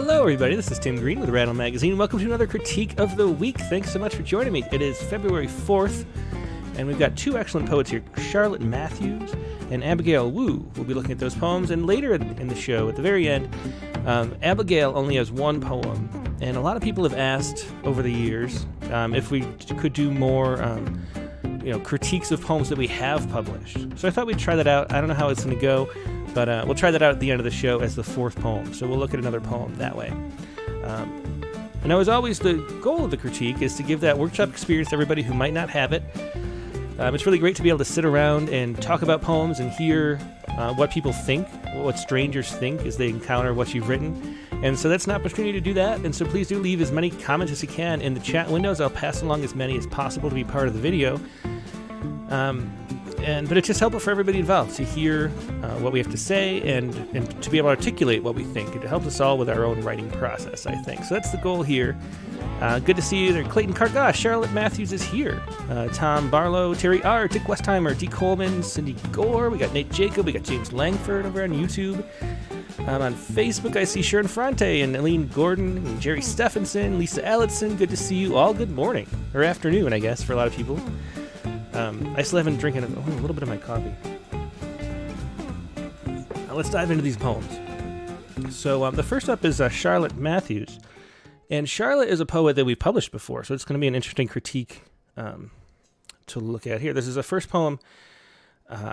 Hello, everybody. This is Tim Green with Rattle Magazine. Welcome to another Critique of the Week. Thanks so much for joining me. It is February 4th, and we've got two excellent poets here, Charlotte Matthews and Abigail Wu. We'll be looking at those poems, and later in the show, at the very end, Abigail only has one poem, and a lot of people have asked over the years if we could do more critiques of poems that we have published. So I thought we'd try that out. I don't know how it's going to go, but we'll try that out at the end of the show as the fourth poem. So we'll look at another poem that way. And as always, the goal of the critique is to give that workshop experience to everybody who might not have it. It's really great to be able to sit around and talk about poems and hear what people think, what strangers think as they encounter what you've written. And so that's an opportunity to do that. And so please do leave as many comments as you can in the chat windows. I'll pass along as many as possible to be part of the video. But it's just helpful for everybody involved to hear what we have to say and to be able to articulate what we think. It helps us all with our own writing process, I think. So that's the goal here. Good to see you there. Clayton Cargosh, Charlotte Matthews is here. Tom Barlow, Terry R., Dick Westheimer, D. Coleman, Cindy Gore. We got Nate Jacob. We got James Langford over on YouTube. On Facebook, I see Sharon Fronte and Aline Gordon and Jerry Stephenson, Lisa Allison. Good to see you all. Good morning. Or afternoon, I guess, for a lot of people. I still haven't drinking a little bit of my coffee. Now let's dive into these poems. So the first up is Charlotte Matthews. And Charlotte is a poet that we've published before, so it's going to be an interesting critique to look at here. This is the first poem,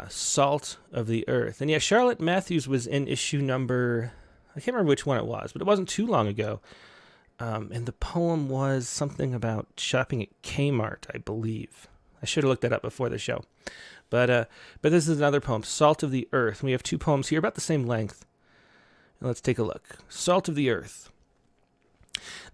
Salt of the Earth. And yeah, Charlotte Matthews was in issue number, I can't remember which one it was, but it wasn't too long ago. And the poem was something about shopping at Kmart, I believe. I should have looked that up before the show. But this is another poem, Salt of the Earth. And we have two poems here about the same length. And let's take a look. Salt of the Earth.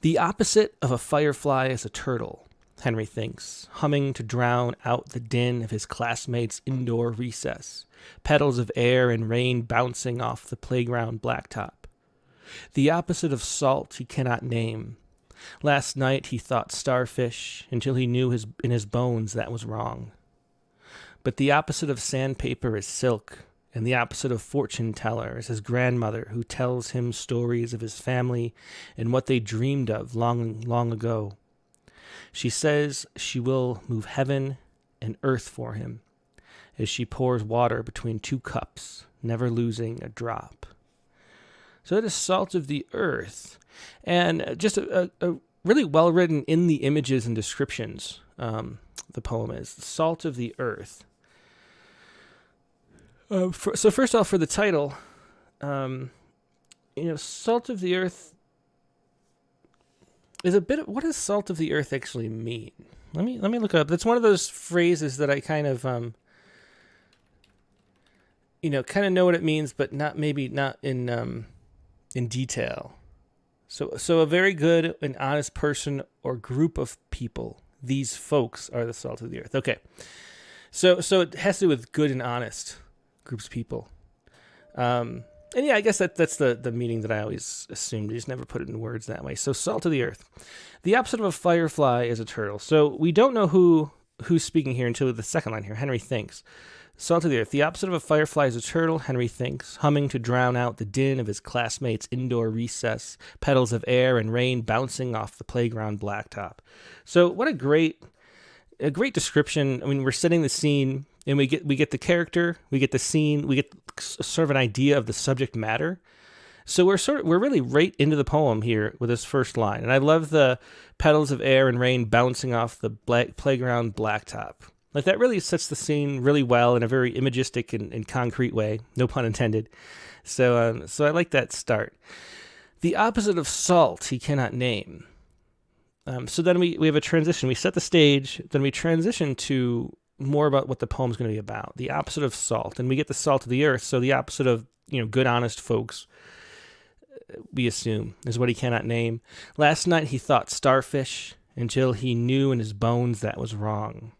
The opposite of a firefly is a turtle, Henry thinks, humming to drown out the din of his classmates' indoor recess, petals of air and rain bouncing off the playground blacktop. The opposite of salt he cannot name. Last night he thought starfish until he knew in his bones that was wrong. But the opposite of sandpaper is silk, and the opposite of fortune teller is his grandmother who tells him stories of his family and what they dreamed of long, long ago. She says she will move heaven and earth for him as she pours water between two cups, never losing a drop. So it is Salt of the Earth. And just a really well-written in the images and descriptions, the poem is Salt of the Earth. So first off, for the title, Salt of the Earth is a bit of, what does Salt of the Earth actually mean? Let me look it up. That's one of those phrases that I kind of, kind of know what it means, but not in detail. So a very good and honest person or group of people. These folks are the salt of the earth. Okay. So it has to do with good and honest groups of people. And yeah, I guess that's the meaning that I always assumed. I just never put it in words that way. So salt of the earth. The opposite of a firefly is a turtle. So we don't know who's speaking here until the second line here. Henry thinks. Salt of the earth. The opposite of a firefly is a turtle, Henry thinks, humming to drown out the din of his classmates' indoor recess, petals of air and rain bouncing off the playground blacktop. So what a great description. I mean, we're setting the scene, and we get the character, we get the scene, we get sort of an idea of the subject matter. So we're really right into the poem here with this first line. And I love the petals of air and rain bouncing off the playground blacktop. Like, that really sets the scene really well in a very imagistic and concrete way. No pun intended. So I like that start. The opposite of salt he cannot name. So then we have a transition. We set the stage, then we transition to more about what the poem's going to be about. The opposite of salt. And we get the salt of the earth. So the opposite of, good, honest folks, we assume, is what he cannot name. Last night he thought starfish until he knew in his bones that was wrong.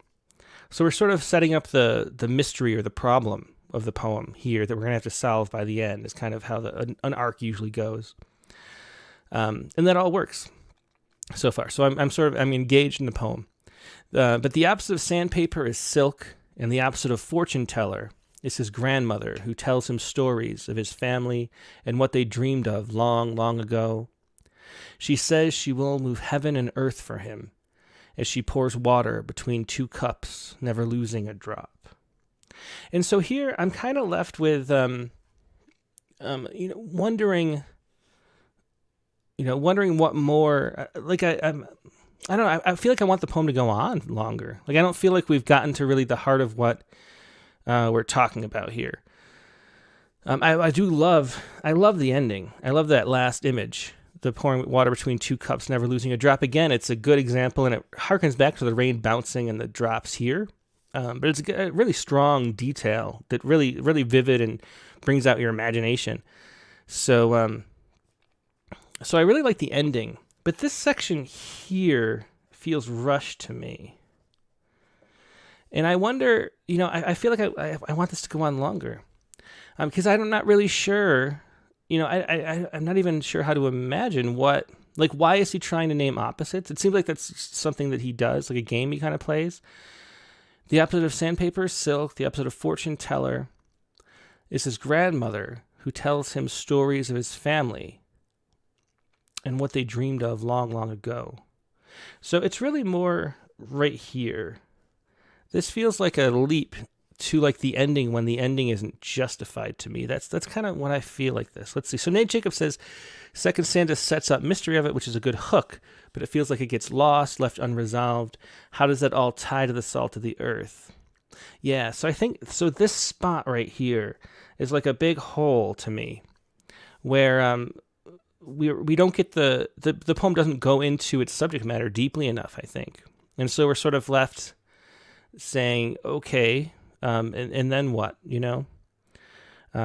So we're sort of setting up the mystery or the problem of the poem here that we're going to have to solve by the end is kind of how an arc usually goes. And that all works so far. So I'm engaged in the poem. But the opposite of sandpaper is silk, and the opposite of fortune teller is his grandmother who tells him stories of his family and what they dreamed of long, long ago. She says she will move heaven and earth for him as she pours water between two cups, never losing a drop. And so here I'm kind of left with, wondering what more. I don't know. I feel like I want the poem to go on longer. Like I don't feel like we've gotten to really the heart of what we're talking about here. I love the ending. I love that last image, the pouring water between two cups, never losing a drop. Again, it's a good example, and it harkens back to the rain bouncing and the drops here. But it's a really strong detail that really, really vivid and brings out your imagination. So I really like the ending, but this section here feels rushed to me. And I wonder, I feel like I want this to go on longer. Because I'm not really sure, I'm not even sure how to imagine why is he trying to name opposites? It seems like that's something that he does, like a game he kind of plays. The opposite of sandpaper is silk. The opposite of fortune teller is his grandmother, who tells him stories of his family and what they dreamed of long, long ago. So it's really more right here. This feels like a leap to like the ending when the ending isn't justified to me. That's kind of what I feel like this. Let's see. So Nate Jacobs says, second stanza sets up mystery of it, which is a good hook, but it feels like it gets lost, left unresolved. How does that all tie to the salt of the earth? Yeah, so I think, this spot right here is like a big hole to me where we don't get the poem doesn't go into its subject matter deeply enough, I think. And so we're sort of left saying, okay, and then what,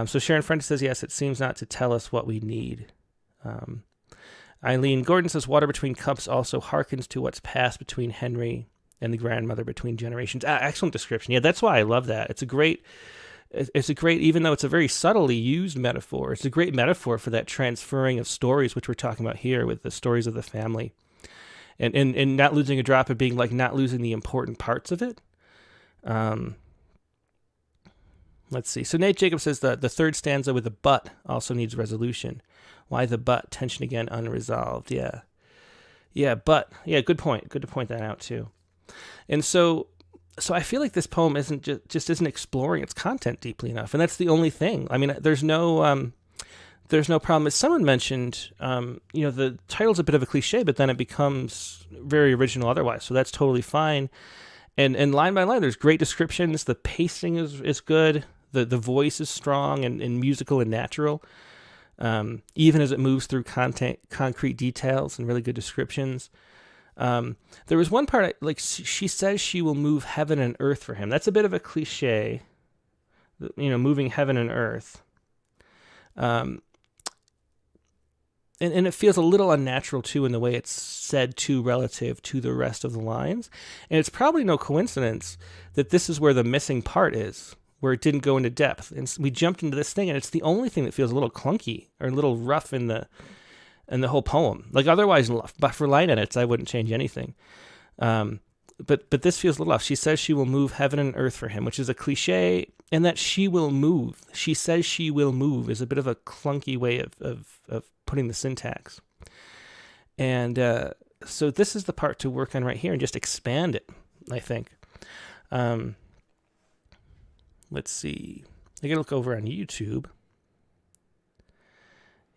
So Sharon French says, yes, it seems not to tell us what we need. Eileen Gordon says, water between cups also harkens to what's passed between Henry and the grandmother between generations. Excellent description. Yeah, that's why I love that. It's a great, even though it's a very subtly used metaphor, it's a great metaphor for that transferring of stories, which we're talking about here with the stories of the family. And not losing a drop of being like not losing the important parts of it. Let's see. So Nate Jacobs says the third stanza with the but also needs resolution. Why the but? Tension again, unresolved. Yeah. But yeah, good point. Good to point that out too. And so I feel like this poem isn't just isn't exploring its content deeply enough, and that's the only thing. I mean, there's no problem. As someone mentioned, the title's a bit of a cliche, but then it becomes very original otherwise. So that's totally fine. And line by line, there's great descriptions. The pacing is good. The voice is strong and musical and natural, even as it moves through concrete details and really good descriptions. There was one part, she says she will move heaven and earth for him. That's a bit of a cliche, moving heaven and earth. And it feels a little unnatural, too, in the way it's said to relative to the rest of the lines. And it's probably no coincidence that this is where the missing part is, where it didn't go into depth. And we jumped into this thing, and it's the only thing that feels a little clunky or a little rough in the whole poem. Like, otherwise, but for line edits, I wouldn't change anything. But this feels a little off. She says she will move heaven and earth for him, which is a cliche, and that she will move. She says she will move is a bit of a clunky way of putting the syntax. And so this is the part to work on right here and just expand it, I think. Let's see. I gotta look over on YouTube.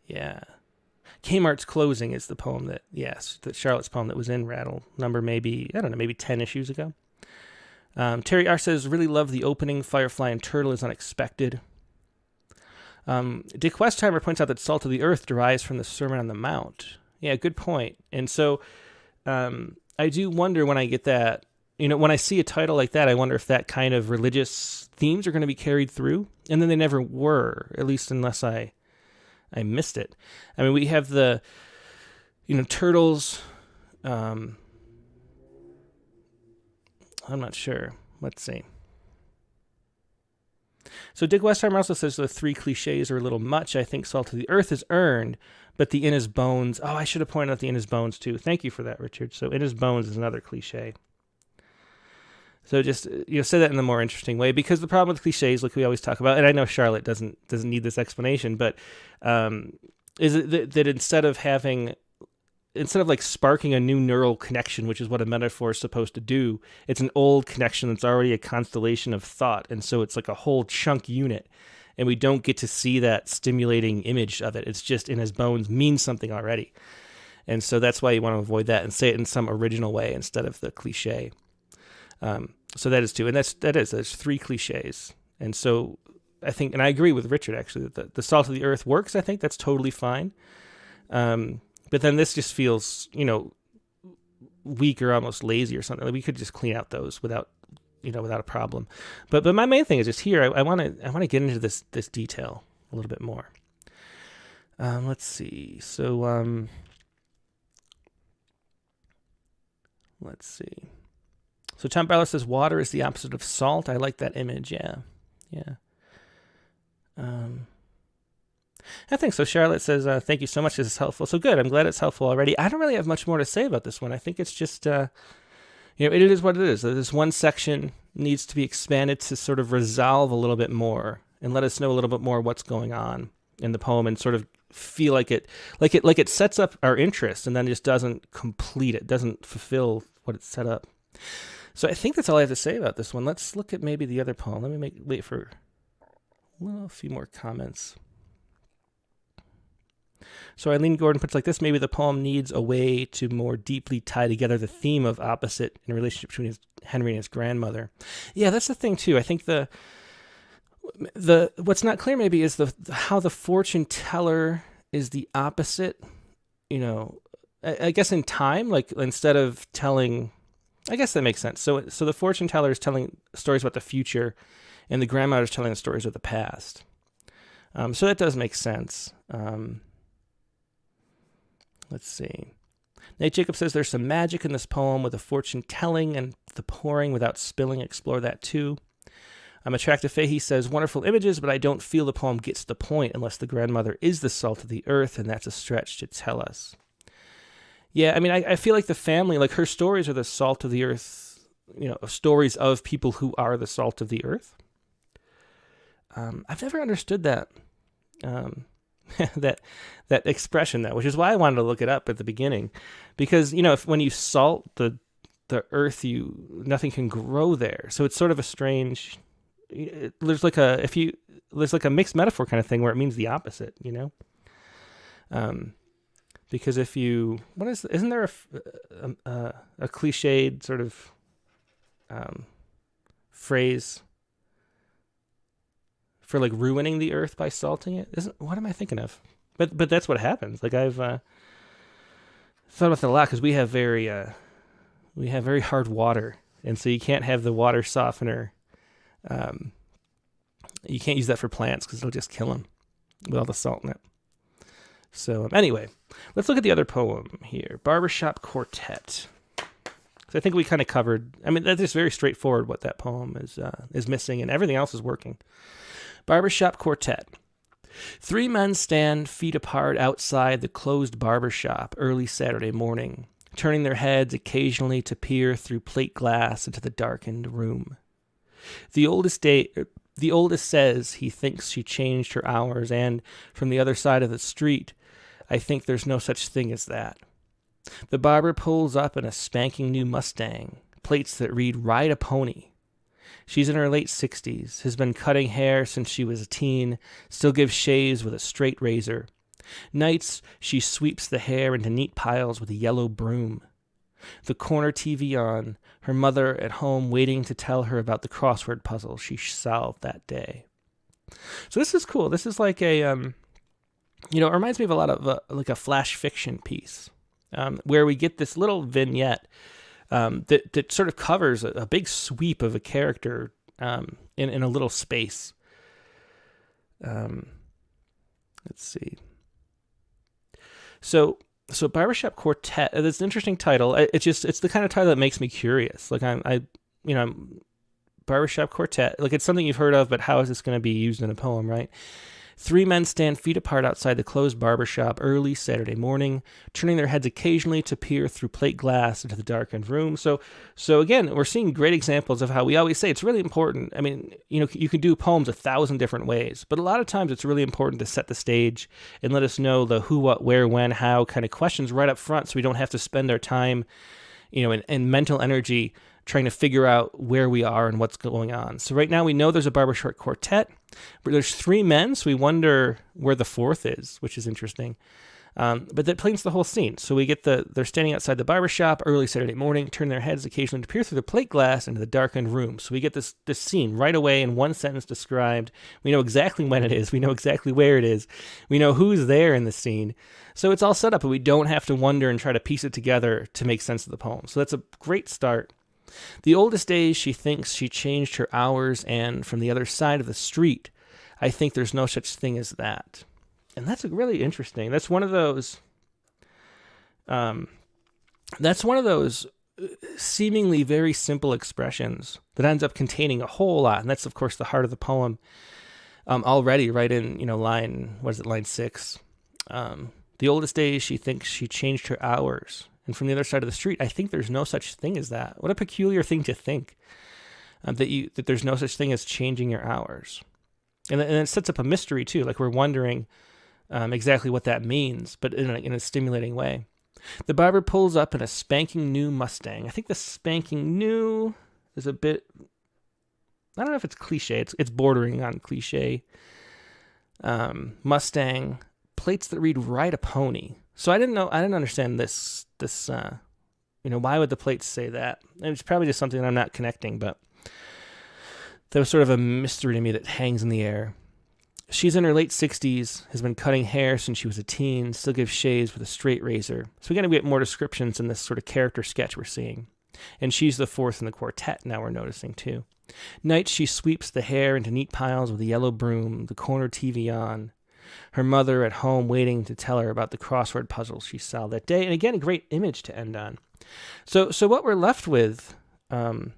Yeah. Kmart's Closing is the poem that Charlotte's poem that was in Rattle, number maybe 10 issues ago. Terry R. says, really love the opening. Firefly and Turtle is unexpected. Dick Westheimer points out that Salt of the Earth derives from the Sermon on the Mount. Yeah, good point. And so I do wonder when I get that, when I see a title like that, I wonder if that kind of religious themes are going to be carried through. And then they never were, at least unless I missed it. I mean, we have the, turtles. I'm not sure. Let's see. So Dick Westheimer also says the three cliches are a little much. I think Salt of the Earth is earned, but the in his bones. Oh, I should have pointed out the in his bones too. Thank you for that, Richard. So in his bones is another cliche. So just say that in a more interesting way, because the problem with cliches, like we always talk about, and I know Charlotte doesn't need this explanation, but is it that instead of having instead of like sparking a new neural connection, which is what a metaphor is supposed to do, it's an old connection that's already a constellation of thought. And so it's like a whole chunk unit. And we don't get to see that stimulating image of it. It's just in his bones means something already. And so that's why you want to avoid that and say it in some original way instead of the cliche. So that is two. And there's three cliches. And so I think, and I agree with Richard actually, that the salt of the earth works. I think that's totally fine. But then this just feels, weak or almost lazy or something. Like we could just clean out those without a problem. But my main thing is just here. I want to get into this detail a little bit more. Let's see. So let's see. So Tom Barlow says water is the opposite of salt. I like that image. Yeah. I think so. Charlotte says, thank you so much. This is helpful. So good. I'm glad it's helpful already. I don't really have much more to say about this one. I think it's just, it is what it is. This one section needs to be expanded to sort of resolve a little bit more and let us know a little bit more what's going on in the poem and sort of feel like it sets up our interest and then just doesn't complete it, doesn't fulfill what it's set up. So I think that's all I have to say about this one. Let's look at maybe the other poem. Let me wait for a few more comments. So Eileen Gordon puts like this: maybe the poem needs a way to more deeply tie together the theme of opposite in a relationship between Henry and his grandmother. Yeah, that's the thing too. I think the what's not clear maybe is how the fortune teller is the opposite. I guess in time, like instead of telling, I guess that makes sense. So the fortune teller is telling stories about the future, and the grandmother is telling the stories of the past. So that does make sense. Let's see. Nate Jacob says there's some magic in this poem with the fortune telling and the pouring without spilling. Explore that too. Attractive Fahey says wonderful images, but I don't feel the poem gets the point unless the grandmother is the salt of the earth, and that's a stretch to tell us. Yeah, I mean, I feel like the family, like her stories are the salt of the earth, stories of people who are the salt of the earth. I've never understood that. that expression, which is why I wanted to look it up at the beginning, because when you salt the earth, nothing can grow there. So it's sort of a strange. There's like a mixed metaphor kind of thing where it means the opposite, because if you isn't there a cliched sort of phrase for like ruining the earth by salting it? What am I thinking of? But that's what happens. Like I've thought about that a lot because we have very hard water, and so you can't have the water softener. You can't use that for plants because it'll just kill them with all the salt in it. So anyway, let's look at the other poem here, Barbershop Quartet. So I think we kind of covered. I mean, that's just very straightforward what that poem is missing, and everything else is working. Barbershop Quartet. 3 men stand feet apart outside the closed barbershop early Saturday morning, turning their heads occasionally to peer through plate glass into the darkened room. The oldest says he thinks she changed her hours, and from the other side of the street, I think there's no such thing as that. The barber pulls up in a spanking new Mustang, plates that read Ride a Pony. She's in her late 60s, has been cutting hair since she was a teen, still gives shaves with a straight razor. Nights, she sweeps the hair into neat piles with a yellow broom. The corner TV on, her mother at home waiting to tell her about the crossword puzzle she solved that day. So this is cool. This is like a, it reminds me of a lot of like a flash fiction piece, where we get this little vignette that sort of covers a big sweep of a character in a little space. Let's see. So Barbershop Quartet, it's an interesting title. It's the kind of title that makes me curious. Like I'm Barbershop Quartet, like it's something you've heard of, but how is this going to be used in a poem, right? Three men stand feet apart outside the closed barber shop early Saturday morning, turning their heads occasionally to peer through plate glass into the darkened room. So again, we're seeing great examples of how we always say it's really important. I mean, you can do poems 1,000 different ways, but a lot of times it's really important to set the stage and let us know the who, what, where, when, how kind of questions right up front, so we don't have to spend our time, and mental energy trying to figure out where we are and what's going on. So right now we know there's a barbershop quartet, but there's three men, so we wonder where the fourth is, which is interesting. But that paints the whole scene. So we get they're standing outside the barbershop early Saturday morning, turn their heads occasionally to peer through the plate glass into the darkened room. So we get this scene right away in one sentence described. We know exactly when it is. We know exactly where it is. We know who's there in the scene. So it's all set up, and we don't have to wonder and try to piece it together to make sense of the poem. So that's a great start. The oldest days she thinks she changed her hours, and from the other side of the street, I think there's no such thing as that. And that's really interesting. That's one of those seemingly very simple expressions that ends up containing a whole lot. And that's, of course, the heart of the poem already, right in, line 6. The oldest days she thinks she changed her hours, and from the other side of the street, I think there's no such thing as that. What a peculiar thing to think, that there's no such thing as changing your hours. And it sets up a mystery, too. Like, we're wondering exactly what that means, but in a stimulating way. The barber pulls up in a spanking new Mustang. I think the spanking new is a bit, I don't know if it's cliche. It's bordering on cliche. Mustang, plates that read "Ride a Pony." So I didn't understand this. Why would the plates say that? And it's probably just something that I'm not connecting, but that was sort of a mystery to me that hangs in the air. She's in her late 60s, has been cutting hair since she was a teen, still gives shaves with a straight razor. So we're going to get more descriptions in this sort of character sketch we're seeing. And she's the fourth in the quartet, now we're noticing too. Nights she sweeps the hair into neat piles with a yellow broom, the corner TV on. Her mother at home waiting to tell her about the crossword puzzles she solved that day. And again, a great image to end on. So what we're left with... so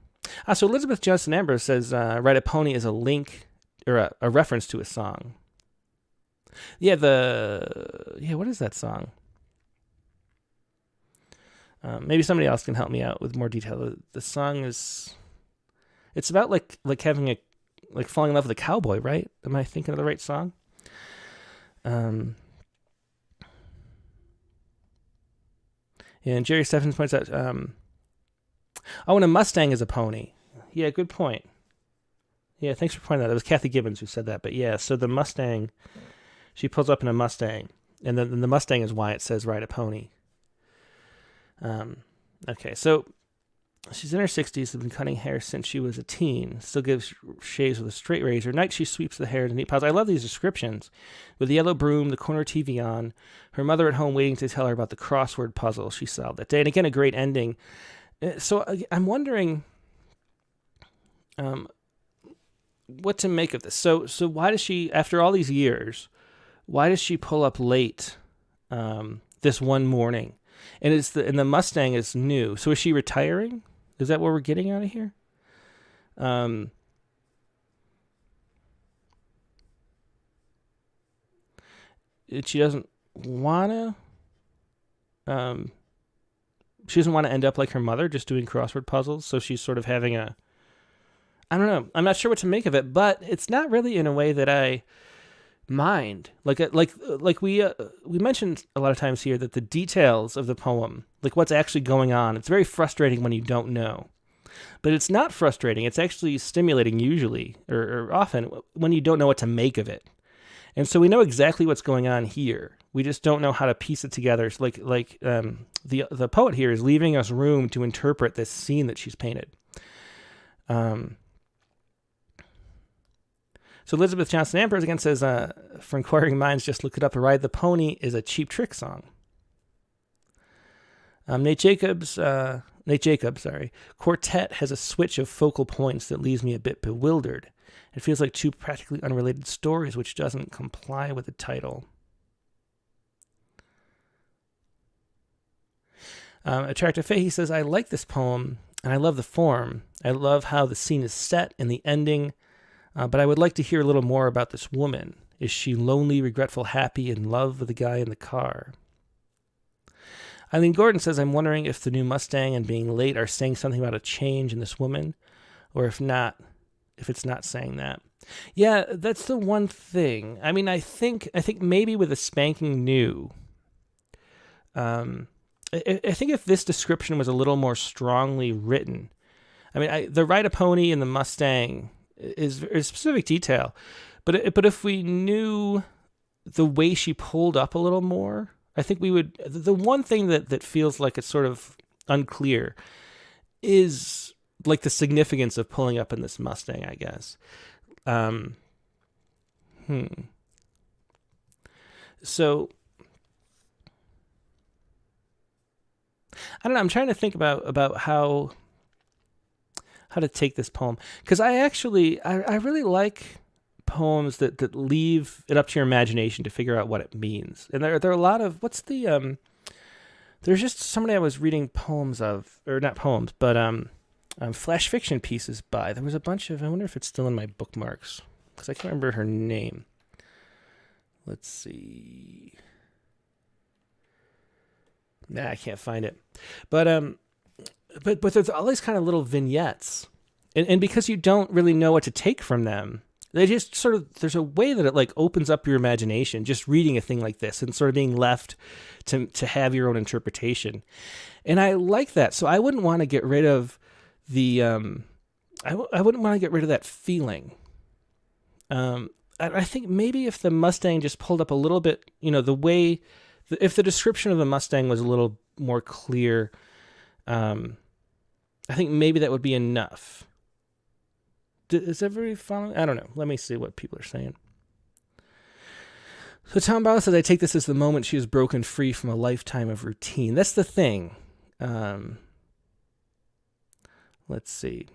Elizabeth Johnson Ambrose says, "Ride a Pony" is a link or a reference to a song. What is that song? Maybe somebody else can help me out with more detail. The song it's about like having falling in love with a cowboy, right? Am I thinking of the right song? And Jerry Steffens points out, and a Mustang is a pony. Yeah, good point. Yeah, thanks for pointing that out. It was Kathy Gibbons who said that. But yeah, so the Mustang, she pulls up in a Mustang, and then the Mustang is why it says "Ride a Pony." Okay, so she's in her 60s, has been cutting hair since she was a teen, still gives shaves with a straight razor. Night she sweeps the hair into neat piles. I love these descriptions. With the yellow broom, the corner TV on, her mother at home waiting to tell her about the crossword puzzle she solved that day. And again, a great ending. So I'm wondering what to make of this. So why does she, after all these years, why does she pull up late this one morning? And the Mustang is new. So is she retiring? Is that what we're getting out of here? She doesn't want to. She doesn't want to end up like her mother, just doing crossword puzzles. So she's sort of having I don't know. I'm not sure what to make of it, but it's not really in a way that I mind. Like we mentioned a lot of times here that the details of the poem, like what's actually going on, it's very frustrating when you don't know. But it's not frustrating. It's actually stimulating usually, or often, when you don't know what to make of it. And so we know exactly what's going on here. We just don't know how to piece it together. So the poet here is leaving us room to interpret this scene that she's painted. So Elizabeth Johnson Ambrose again says, for inquiring minds, just look it up. "Ride the Pony" is a Cheap Trick song. Nate Jacobs, quartet has a switch of focal points that leaves me a bit bewildered. It feels like two practically unrelated stories, which doesn't comply with the title. Attractive Fahey says, "I like this poem, and I love the form. I love how the scene is set and the ending. But I would like to hear a little more about this woman. Is she lonely, regretful, happy, in love with the guy in the car? Eileen Gordon says, I'm wondering if the new Mustang and being late are saying something about a change in this woman, or if it's not saying that. Yeah, that's the one thing. I mean, I think maybe with a spanking new, I think if this description was a little more strongly written, I mean, the Ride a Pony and the Mustang is specific detail, but if we knew the way she pulled up a little more, I think we would. The one thing that feels like it's sort of unclear is like the significance of pulling up in this Mustang, I guess. So I don't know. I'm trying to think about how to take this poem, because I really like poems that leave it up to your imagination to figure out what it means. And there are a lot of there's just somebody I was reading poems of, or not poems, but flash fiction pieces by. There was a bunch of, I wonder if it's still in my bookmarks, because I can't remember her name. Let's see. Nah, I can't find it. But there's all these kind of little vignettes. And because you don't really know what to take from them, they just sort of, there's a way that it like opens up your imagination just reading a thing like this and sort of being left to have your own interpretation. And I like that. So I wouldn't want to get rid of the, I wouldn't want to get rid of that feeling. I think maybe if the Mustang just pulled up a little bit, the way, if the description of the Mustang was a little more clear, I think maybe that would be enough. Is everybody following? I don't know. Let me see what people are saying. So Tom Bauer says, I take this as the moment she has broken free from a lifetime of routine. That's the thing. Let's see.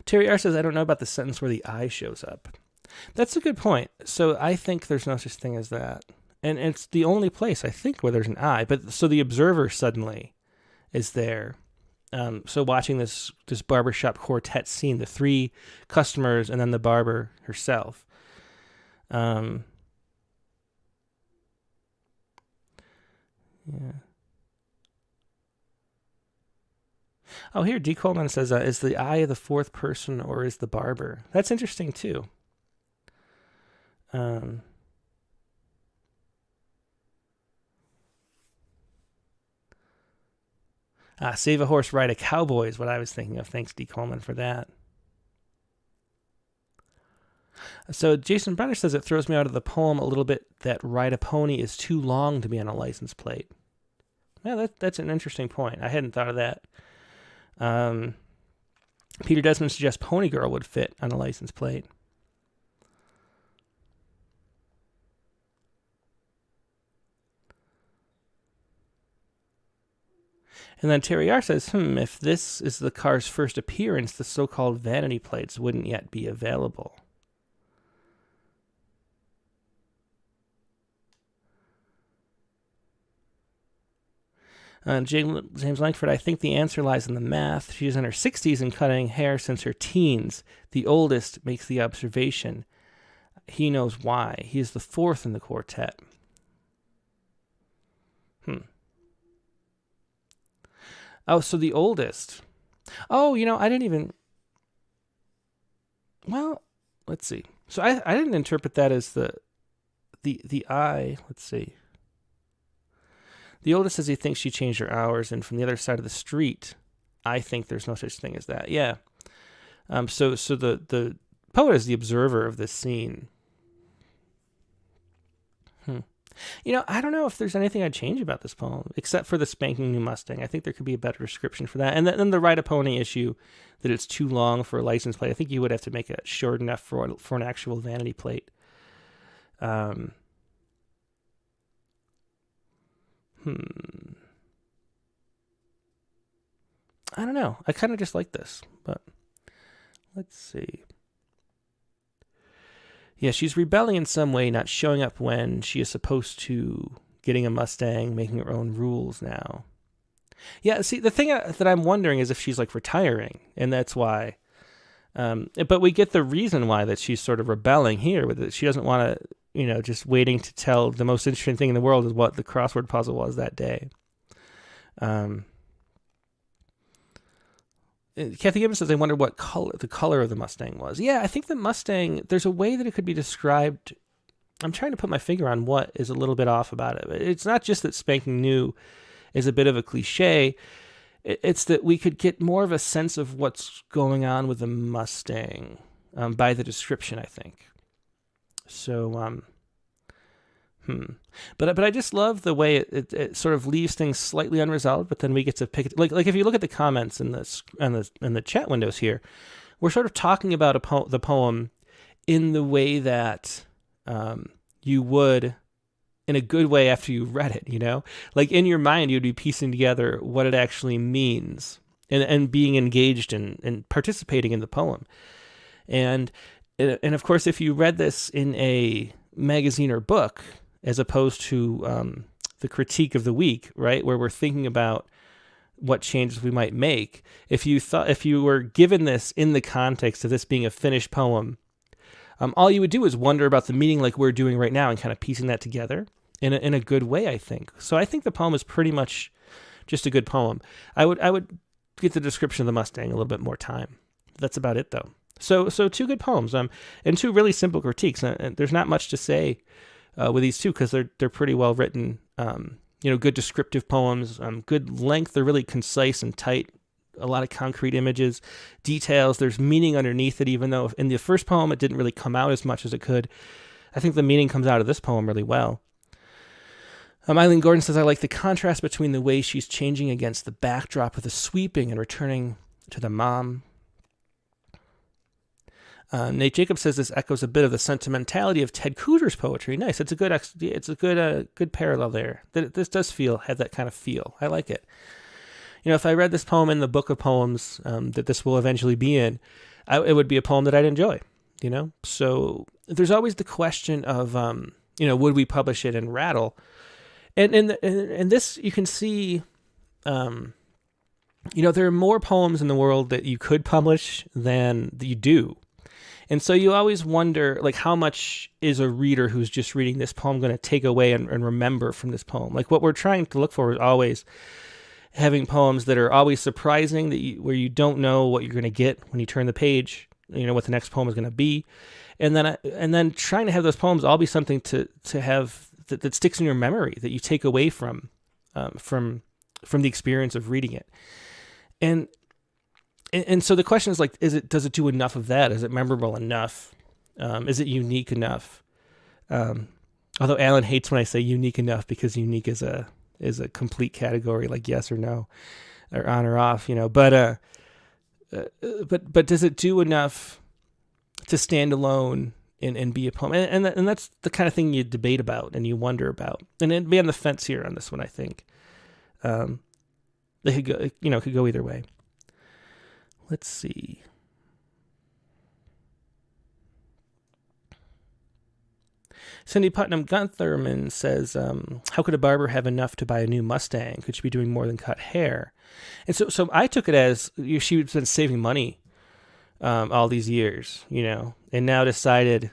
Terry R says, I don't know about the sentence where the I shows up. That's a good point. So I think there's no such thing as that. And it's the only place, I think, where there's an I. But so the observer suddenly is there. So watching this barbershop quartet scene, the three customers and then the barber herself. Yeah. Oh, here, D. Coleman says, is the I the fourth person or is the barber? That's interesting, too. Save a horse, ride a cowboy is what I was thinking of. Thanks, D. Coleman, for that. So Jason Brenner says it throws me out of the poem a little bit that ride a pony is too long to be on a license plate. Yeah, that's an interesting point. I hadn't thought of that. Peter Desmond suggests Pony Girl would fit on a license plate. And then Terry R says, if this is the car's first appearance, the so-called vanity plates wouldn't yet be available. James Langford, I think the answer lies in the math. She's in her 60s and cutting hair since her teens. The oldest makes the observation. He knows why. He is the fourth in the quartet. Oh, so the oldest. Oh, I didn't even... Well, let's see. So I didn't interpret that as the I. Let's see. The oldest says he thinks she changed her hours, and from the other side of the street, I think there's no such thing as that. Yeah. So the poet is the observer of this scene. I don't know if there's anything I'd change about this poem, except for the spanking new Mustang. I think there could be a better description for that. And then the ride a pony issue, that it's too long for a license plate. I think you would have to make it short enough for an actual vanity plate. I don't know. I kind of just like this, but let's see. Yeah, she's rebelling in some way, not showing up when she is supposed to, getting a Mustang, making her own rules now. Yeah, see, the thing that I'm wondering is if she's like retiring, and that's why. But we get the reason why, that she's sort of rebelling here with it. She doesn't want to, just waiting to tell the most interesting thing in the world is what the crossword puzzle was that day. Kathy Gibbons says, I wonder what the color of the Mustang was. Yeah, I think the Mustang, there's a way that it could be described. I'm trying to put my finger on what is a little bit off about it. It's not just that spanking new is a bit of a cliche. It's that we could get more of a sense of what's going on with the Mustang by the description, I think. So, But I just love the way it sort of leaves things slightly unresolved, but then we get to pick it. Like if you look at the comments in the chat windows here, we're sort of talking about the poem in the way that you would in a good way after you read it, like in your mind, you'd be piecing together what it actually means and being engaged and participating in the poem. And of course, if you read this in a magazine or book, as opposed to the critique of the week, right, where we're thinking about what changes we might make, if you were given this in the context of this being a finished poem, all you would do is wonder about the meaning, like we're doing right now, and kind of piecing that together in a good way, I think. So I think the poem is pretty much just a good poem. I would get the description of the Mustang a little bit more time. That's about it, though. So two good poems, and two really simple critiques. And there's not much to say with these two because they're pretty well written. Good descriptive poems, good length. They're really concise and tight. A lot of concrete images, details. There's meaning underneath it, even though in the first poem it didn't really come out as much as it could. I think the meaning comes out of this poem really well. Eileen Gordon says, I like the contrast between the way she's changing against the backdrop of the sweeping and returning to the mom. Nate Jacobs says this echoes a bit of the sentimentality of Ted Kooser's poetry. Nice. It's a good parallel there. This does have that kind of feel. I like it. If I read this poem in the book of poems that this will eventually be in, it would be a poem that I'd enjoy, So there's always the question of, would we publish it in Rattle? And this, you can see, there are more poems in the world that you could publish than you do. And so you always wonder, like, how much is a reader who's just reading this poem going to take away and remember from this poem? Like, what we're trying to look for is always having poems that are always surprising, where you don't know what you're going to get when you turn the page, what the next poem is going to be. And then trying to have those poems all be something to have that sticks in your memory, that you take away from the experience of reading it. And so the question is, like, does it do enough of that? Is it memorable enough? Is it unique enough? Although Alan hates when I say unique enough, because unique is a complete category, like yes or no, or on or off, But does it do enough to stand alone and be a poem? And that's the kind of thing you debate about and you wonder about. And it'd be on the fence here on this one, I think. They could go either way. Let's see. Cindy Putnam Guntherman says, how could a barber have enough to buy a new Mustang? Could she be doing more than cut hair? And so I took it as she's been saving money all these years, and now decided,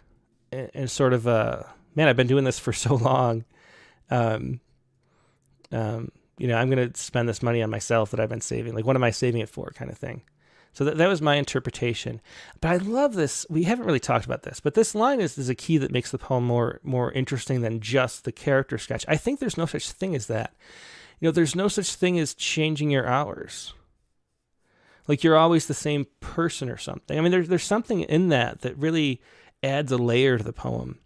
and sort of, man, I've been doing this for so long. I'm going to spend this money on myself that I've been saving. Like, what am I saving it for, kind of thing. So that was my interpretation. But I love this. We haven't really talked about this, but this line is a key that makes the poem more interesting than just the character sketch. I think there's no such thing as that. There's no such thing as changing your hours. Like, you're always the same person or something. I mean, there's something in that really adds a layer to the poem.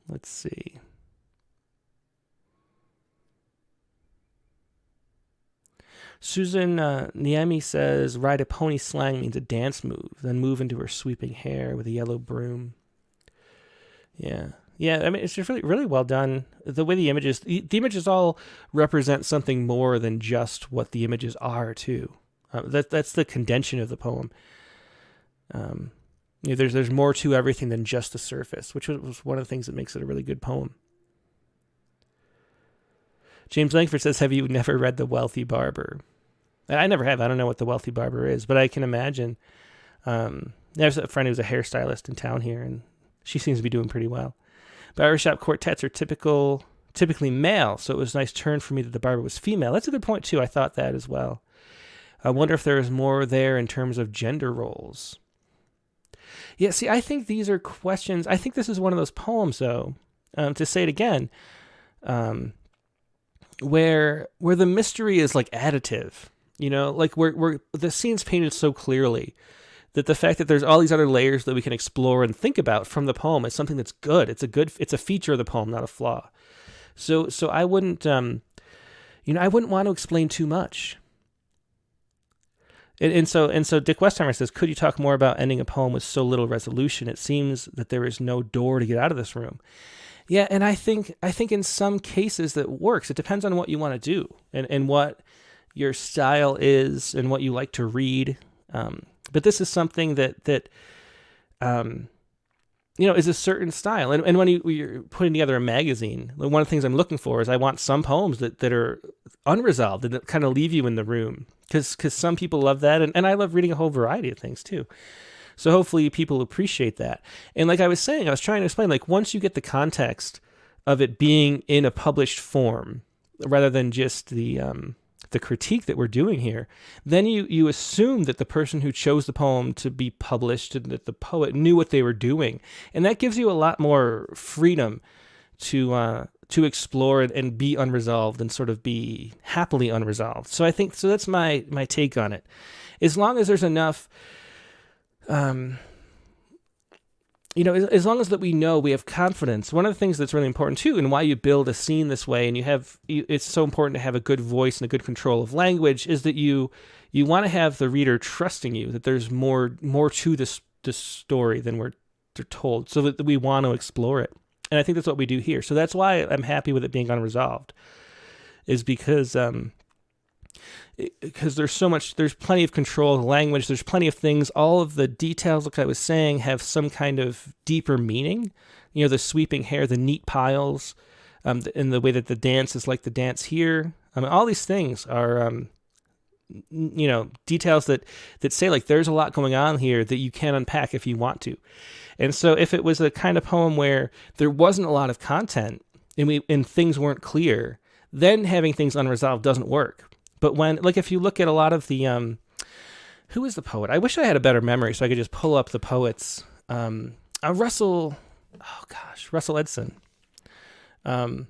Let's see. Susan Niemi says, ride a pony slang means a dance move, then move into her sweeping hair with a yellow broom. Yeah. I mean, it's just really, really well done. The way the images all represent something more than just what the images are, too. That's the contention of the poem. There's more to everything than just the surface, which was one of the things that makes it a really good poem. James Langford says, have you never read The Wealthy Barber? I never have. I don't know what The Wealthy Barber is, but I can imagine. There's a friend who's a hairstylist in town here, and she seems to be doing pretty well. Barbershop quartets are typically male, so it was a nice turn for me that the barber was female. That's a good point, too. I thought that as well. I wonder if there is more there in terms of gender roles. Yeah, see, I think these are questions. I think this is one of those poems, though, to say it again, where the mystery is like additive, like where the scene's painted so clearly that the fact that there's all these other layers that we can explore and think about from the poem is something that's good. It's a feature of the poem, not a flaw. So I wouldn't, I wouldn't want to explain too much. And so Dick Westheimer says, could you talk more about ending a poem with so little resolution? It seems that there is no door to get out of this room. Yeah, and I think in some cases that works. It depends on what you want to do and what your style is and what you like to read. But this is something that is a certain style. And when you're putting together a magazine, one of the things I'm looking for is I want some poems that are unresolved and that kind of leave you in the room. Because some people love that, and I love reading a whole variety of things too. So hopefully people appreciate that. And like I was saying, I was trying to explain, like once you get the context of it being in a published form, rather than just the critique that we're doing here, then you assume that the person who chose the poem to be published and that the poet knew what they were doing. And that gives you a lot more freedom to explore and be unresolved and sort of be happily unresolved. So I think, so that's my take on it. As long as there's enough, as long as that we know, we have confidence. One of the things that's really important too, and why you build a scene this way, and it's so important to have a good voice and a good control of language, is that you want to have the reader trusting you, that there's more to this story than they're told, so that we want to explore it. And I think that's what we do here. So that's why I'm happy with it being unresolved, is because there's plenty of control of the language. There's plenty of things. All of the details, like I was saying, have some kind of deeper meaning. The sweeping hair, the neat piles, and the way that the dance is like the dance here. I mean, all these things are, details that say like there's a lot going on here that you can unpack if you want to. And so if it was a kind of poem where there wasn't a lot of content and things weren't clear, then having things unresolved doesn't work. But when, like, if you look at a lot of the, who is the poet? I wish I had a better memory so I could just pull up the poets. Russell Edson. If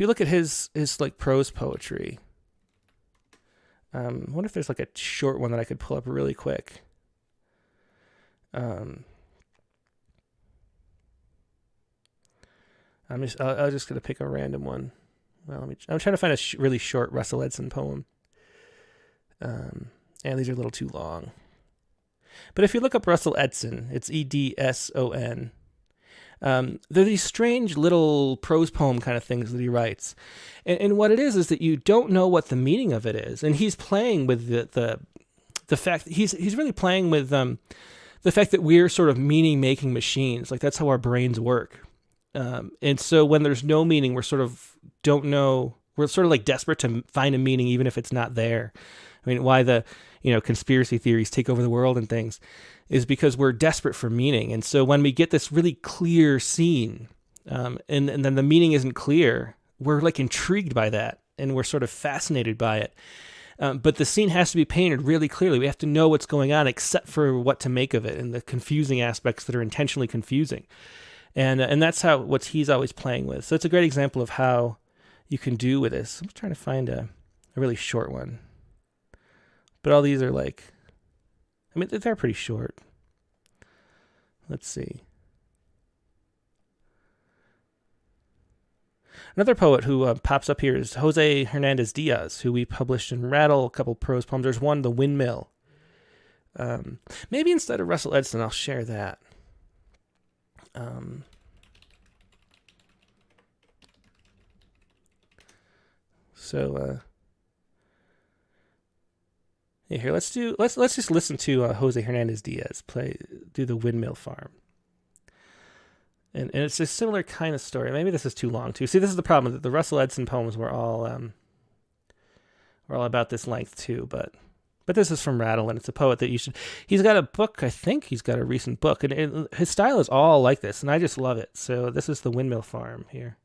you look at his like prose poetry, I wonder if there's like a short one that I could pull up really quick. I'm just gonna pick a random one. Well, I'm trying to find a really short Russell Edson poem. And these are a little too long. But if you look up Russell Edson, it's Edson. They're these strange little prose poem kind of things that he writes. And what it is that you don't know what the meaning of it is. And he's playing with the fact that he's really playing with the fact that we're sort of meaning-making machines. Like, that's how our brains work. And so when there's no meaning, we're sort of don't know. We're sort of like desperate to find a meaning, even if it's not there. I mean, why the conspiracy theories take over the world and things is because we're desperate for meaning. And so when we get this really clear scene, and then the meaning isn't clear, we're like intrigued by that, and we're sort of fascinated by it. But the scene has to be painted really clearly. We have to know what's going on, except for what to make of it and the confusing aspects that are intentionally confusing. And that's what he's always playing with. So it's a great example of how you can do with this. I'm just trying to find a really short one. But all these are like, I mean, they're pretty short. Let's see. Another poet who pops up here is Jose Hernandez Diaz, who we published in Rattle, a couple prose poems. There's one, The Windmill. Maybe instead of Russell Edson, I'll share that. Here, let's just listen to Jose Hernandez Diaz do The Windmill Farm. And it's a similar kind of story. Maybe this is too long too. See, this is the problem. The Russell Edson poems were all about this length too. But this is from Rattle, and it's a poet that you should. He's got a book. I think he's got a recent book, and his style is all like this, and I just love it. So this is the Windmill Farm here.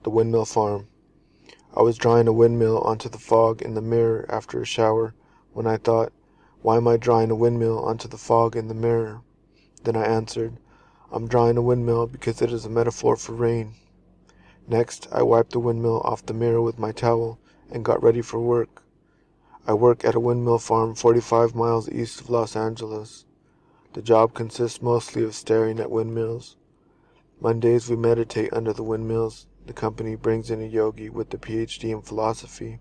The Windmill Farm. I was drawing a windmill onto the fog in the mirror after a shower when I thought, why am I drawing a windmill onto the fog in the mirror? Then I answered, I'm drawing a windmill because it is a metaphor for rain. Next, I wiped the windmill off the mirror with my towel and got ready for work. I work at a windmill farm 45 miles east of Los Angeles. The job consists mostly of staring at windmills. Mondays we meditate under the windmills. The company brings in a yogi with a PhD in philosophy.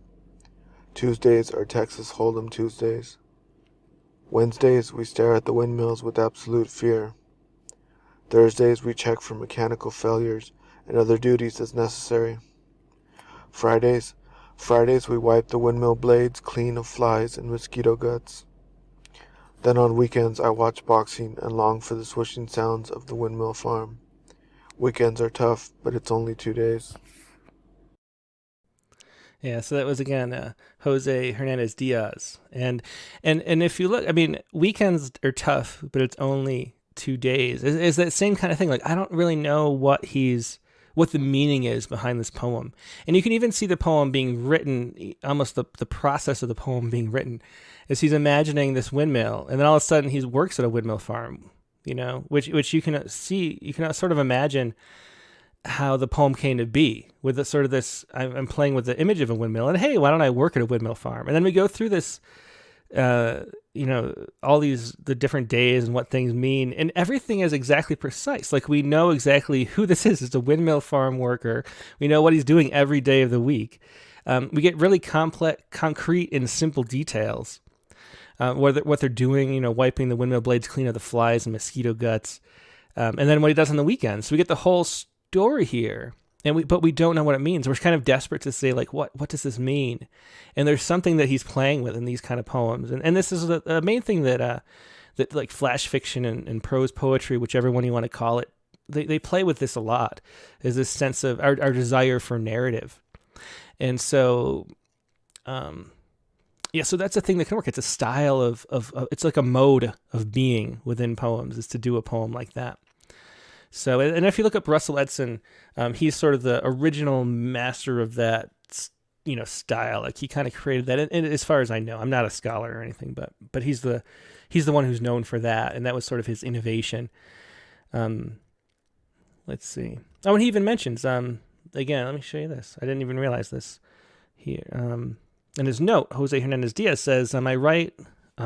Tuesdays are Texas Hold'em Tuesdays. Wednesdays we stare at the windmills with absolute fear. Thursdays we check for mechanical failures and other duties as necessary. Fridays we wipe the windmill blades clean of flies and mosquito guts. Then on weekends I watch boxing and long for the swishing sounds of the windmill farm. Weekends are tough, but it's only 2 days. Yeah, so that was again Jose Hernandez Diaz, and if you look, I mean, weekends are tough, but it's only 2 days. Is that same kind of thing? Like, I don't really know what the meaning is behind this poem, and you can even see the poem being written, almost the process of the poem being written, is he's imagining this windmill, and then all of a sudden he works at a windmill farm. Which you can see, you can sort of imagine how the poem came to be with the sort of this, I'm playing with the image of a windmill, and hey, why don't I work at a windmill farm? And then we go through this, all the different days and what things mean, and everything is exactly precise. Like, we know exactly who this is. It's a windmill farm worker. We know what he's doing every day of the week. We get really complex, concrete, and simple details. What they're doing, wiping the windmill blades clean of the flies and mosquito guts, and then what he does on the weekends. So we get the whole story here, but we don't know what it means. We're kind of desperate to say, like, what does this mean? And there's something that he's playing with in these kind of poems, and this is the main thing that like flash fiction and prose poetry, whichever one you want to call it, they play with this a lot. Is this sense of our desire for narrative, and so. Yeah, so that's a thing that can work. It's a style of it's like a mode of being within poems, is to do a poem like that. So, and if you look up Russell Edson, he's sort of the original master of that, style. Like, he kind of created that. And as far as I know, I'm not a scholar or anything, but he's the one who's known for that, and that was sort of his innovation. Let's see. Oh, and he even mentions again. Let me show you this. I didn't even realize this here. In his note, Jose Hernandez Diaz says, I write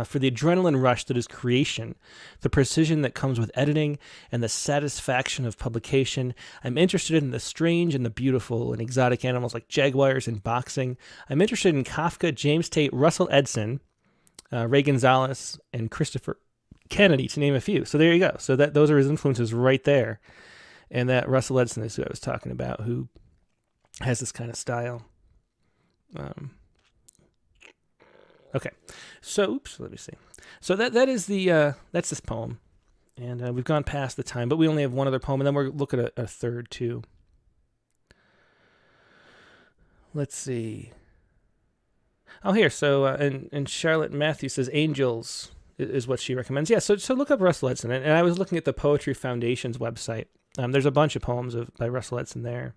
for the adrenaline rush that is creation, the precision that comes with editing, and the satisfaction of publication. I'm interested in the strange and the beautiful and exotic animals like jaguars and boxing. I'm interested in Kafka, James Tate, Russell Edson, Ray Gonzalez, and Christopher Kennedy, to name a few. So there you go. So those are his influences right there. And that Russell Edson is who I was talking about, who has this kind of style. Okay, so let me see. So that is that's this poem, and we've gone past the time, but we only have one other poem, and then we'll look at a third too. Let's see. Oh, here. So and Charlotte Matthews says Angels is what she recommends. Yeah. So look up Russell Edson, and I was looking at the Poetry Foundation's website. There's a bunch of poems by Russell Edson there.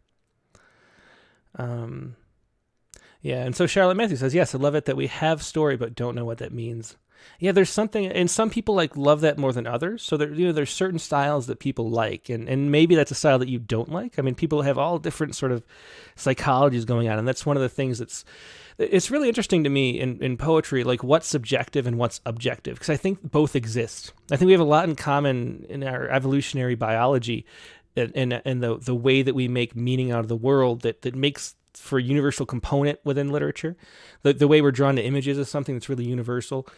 Yeah, and so Charlotte Matthews says, yes, I love it that we have story but don't know what that means. Yeah, there's something, and some people love that more than others. So there's certain styles that people like, and maybe that's a style that you don't like. I mean, people have all different sort of psychologies going on, and that's one of the things it's really interesting to me in poetry, like what's subjective and what's objective, because I think both exist. I think we have a lot in common in our evolutionary biology, and the way that we make meaning out of the world that makes for a universal component within literature. The way we're drawn to images is something that's really universal.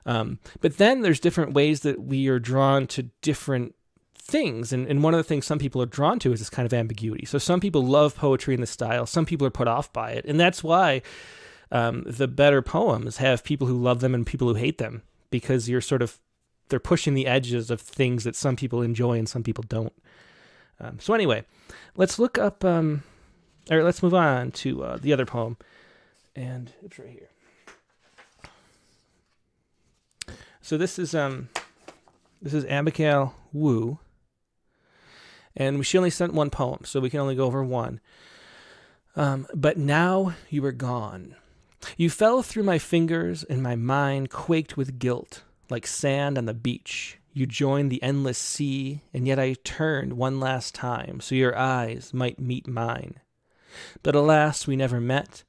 But then there's different ways that we are drawn to different things. And one of the things some people are drawn to is this kind of ambiguity. So some people love poetry in this style. Some people are put off by it. And that's why the better poems have people who love them and people who hate them, because they're pushing the edges of things that some people enjoy and some people don't. So anyway, let's look up, or let's move on to the other poem, and it's right here. So this is Abigail Wu, and she only sent one poem, so we can only go over one. But now you are gone. You fell through my fingers, and my mind quaked with guilt, like sand on the beach. You joined the endless sea, and yet I turned one last time, so your eyes might meet mine. But alas, we never met,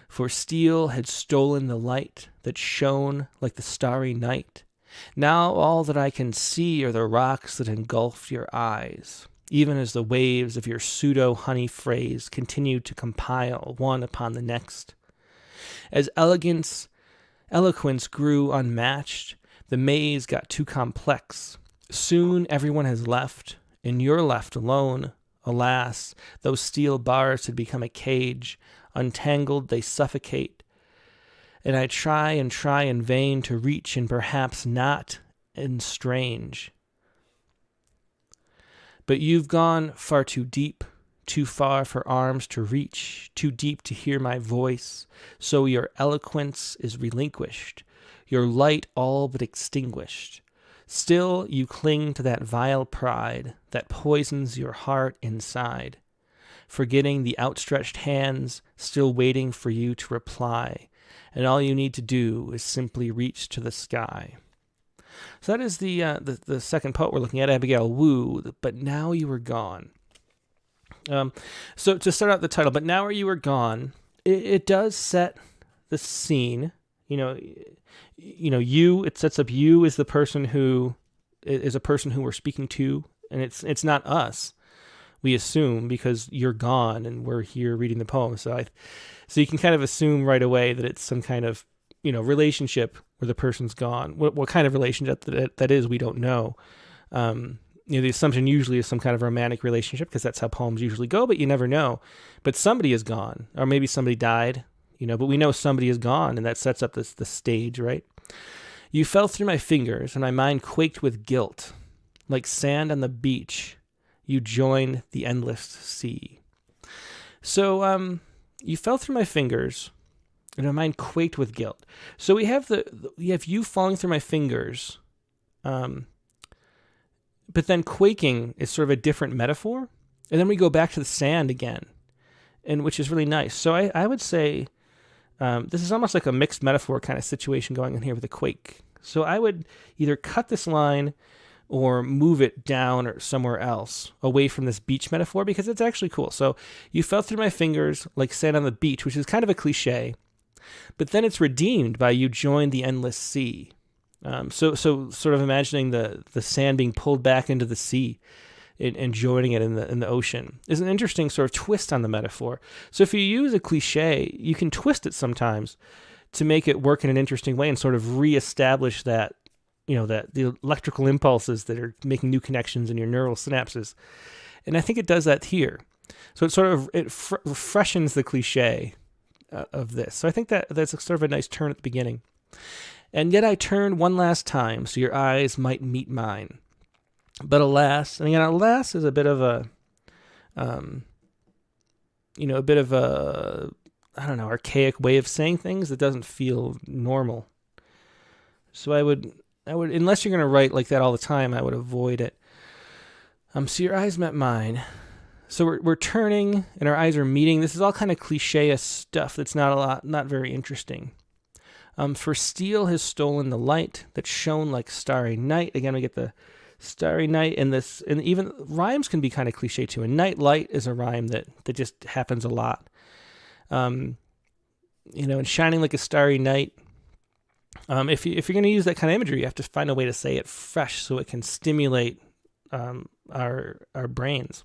for steel had stolen the light that shone like the starry night. Now all that I can see are the rocks that engulfed your eyes, even as the waves of your pseudo-honey phrase continued to compile one upon the next. As eloquence grew unmatched, the maze got too complex. Soon everyone has left, and you're left alone. Alas, those steel bars had become a cage. Untangled, they suffocate. And I try in vain to reach, and perhaps not, and strange. But you've gone far too deep, too far for arms to reach, too deep to hear my voice, so your eloquence is relinquished, your light all but extinguished. Still you cling to that vile pride that poisons your heart inside, forgetting the outstretched hands still waiting for you to reply, and all you need to do is simply reach to the sky. So that is the second poet we're looking at, Abigail Wu, But Now You Were Gone. So to start out the title, But Now You Were Gone, it does set the scene. It sets up you as the person who is a person who we're speaking to, and it's not us, we assume, because you're gone and we're here reading the poem. So you can kind of assume right away that it's some kind of, relationship where the person's gone. What kind of relationship that is, we don't know. The assumption usually is some kind of romantic relationship, because that's how poems usually go, but you never know. But somebody is gone, or maybe somebody died, but we know somebody is gone, and that sets up the stage, right? You fell through my fingers, and my mind quaked with guilt. Like sand on the beach, you joined the endless sea. So you fell through my fingers, and my mind quaked with guilt. So we have you falling through my fingers, but then quaking is sort of a different metaphor. And then we go back to the sand again, and which is really nice. So I would say this is almost like a mixed metaphor kind of situation going on here with a quake. So I would either cut this line or move it down or somewhere else away from this beach metaphor, because it's actually cool. So you fell through my fingers like sand on the beach, which is kind of a cliche, but then it's redeemed by you joined the endless sea. So sort of imagining the sand being pulled back into the sea and joining it in the ocean is an interesting sort of twist on the metaphor. So if you use a cliche, you can twist it sometimes to make it work in an interesting way and sort of reestablish that, that the electrical impulses that are making new connections in your neural synapses. And I think it does that here. So it freshens the cliche of this. So I think that's sort of a nice turn at the beginning. And yet I turned one last time, so your eyes might meet mine. But alas, and again, alas is a bit of a, archaic way of saying things that doesn't feel normal. So I would, unless you're going to write like that all the time, I would avoid it. So your eyes met mine. So we're turning and our eyes are meeting. This is all kind of cliche stuff that's not very interesting. For steel has stolen the light that shone like starry night. Again, we get the starry night, and even rhymes can be kind of cliche too. And night light is a rhyme that just happens a lot. And shining like a starry night. If you're going to use that kind of imagery, you have to find a way to say it fresh so it can stimulate our brains.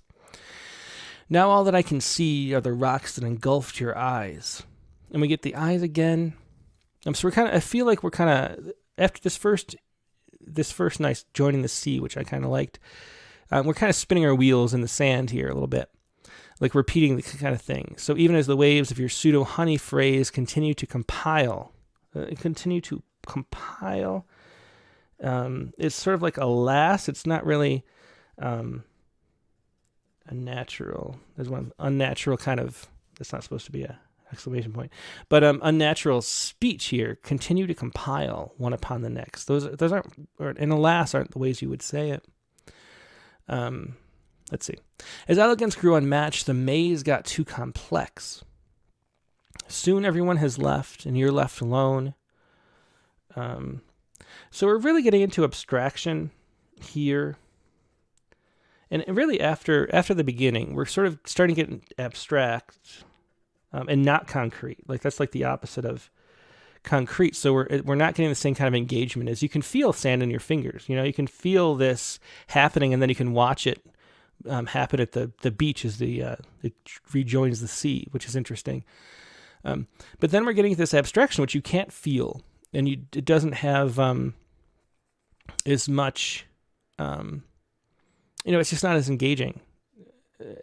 Now all that I can see are the rocks that engulfed your eyes. And we get the eyes again. So I feel like we're kind of, after this first nice joining the sea, which I kind of liked, we're kind of spinning our wheels in the sand here a little bit, like repeating the kind of thing. So even as the waves of your pseudo-honey phrase continue to compile, It's sort of like alas. It's not really a natural. There's one unnatural kind of. That's not supposed to be a exclamation point, but unnatural speech here. Continue to compile one upon the next. Those aren't, and alas, aren't the ways you would say it. Let's see. As elegance grew unmatched, the maze got too complex. Soon everyone has left, and you're left alone. So we're really getting into abstraction here. And really after the beginning, we're sort of starting to get abstract and not concrete. Like that's like the opposite of concrete. So we're not getting the same kind of engagement as you can feel sand in your fingers. You can feel this happening, and then you can watch it happen at the beach as it rejoins the sea, which is interesting. But then we're getting this abstraction, which you can't feel, and it doesn't have as much. It's just not as engaging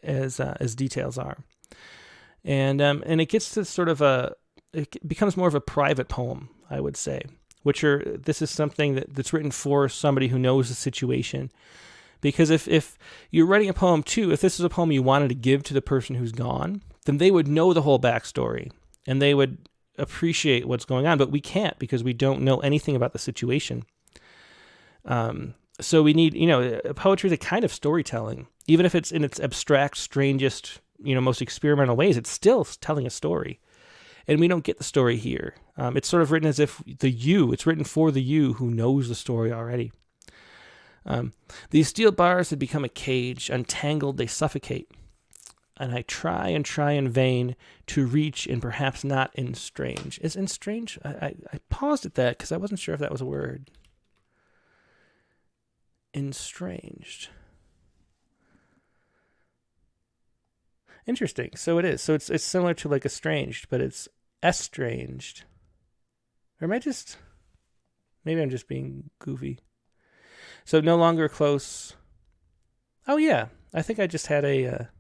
as details are, and it gets to sort of it becomes more of a private poem, I would say. This is something that's written for somebody who knows the situation, because if you're writing a poem too, if this is a poem you wanted to give to the person who's gone, then they would know the whole backstory and they would appreciate what's going on, but we can't because we don't know anything about the situation. So we need, poetry is a kind of storytelling, even if it's in its abstract, strangest, most experimental ways, it's still telling a story. And we don't get the story here. It's sort of written as if it's written for the you who knows the story already. These steel bars had become a cage, untangled, they suffocate. And I try in vain to reach and perhaps not estrange. Is estrange? I paused at that because I wasn't sure if that was a word. Estranged. Interesting. So it is. So it's similar to like estranged, but it's estranged. Or am I just... Maybe I'm just being goofy. So no longer close. Oh yeah. I think I just had a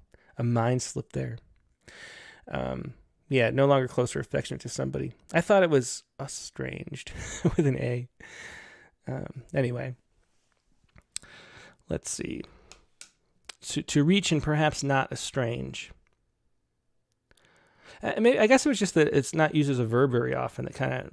mind slip there. Yeah, no longer close or affectionate to somebody. I thought it was estranged with an A. Anyway. Let's see. To reach and perhaps not estrange. I guess it was just that it's not used as a verb very often that kind of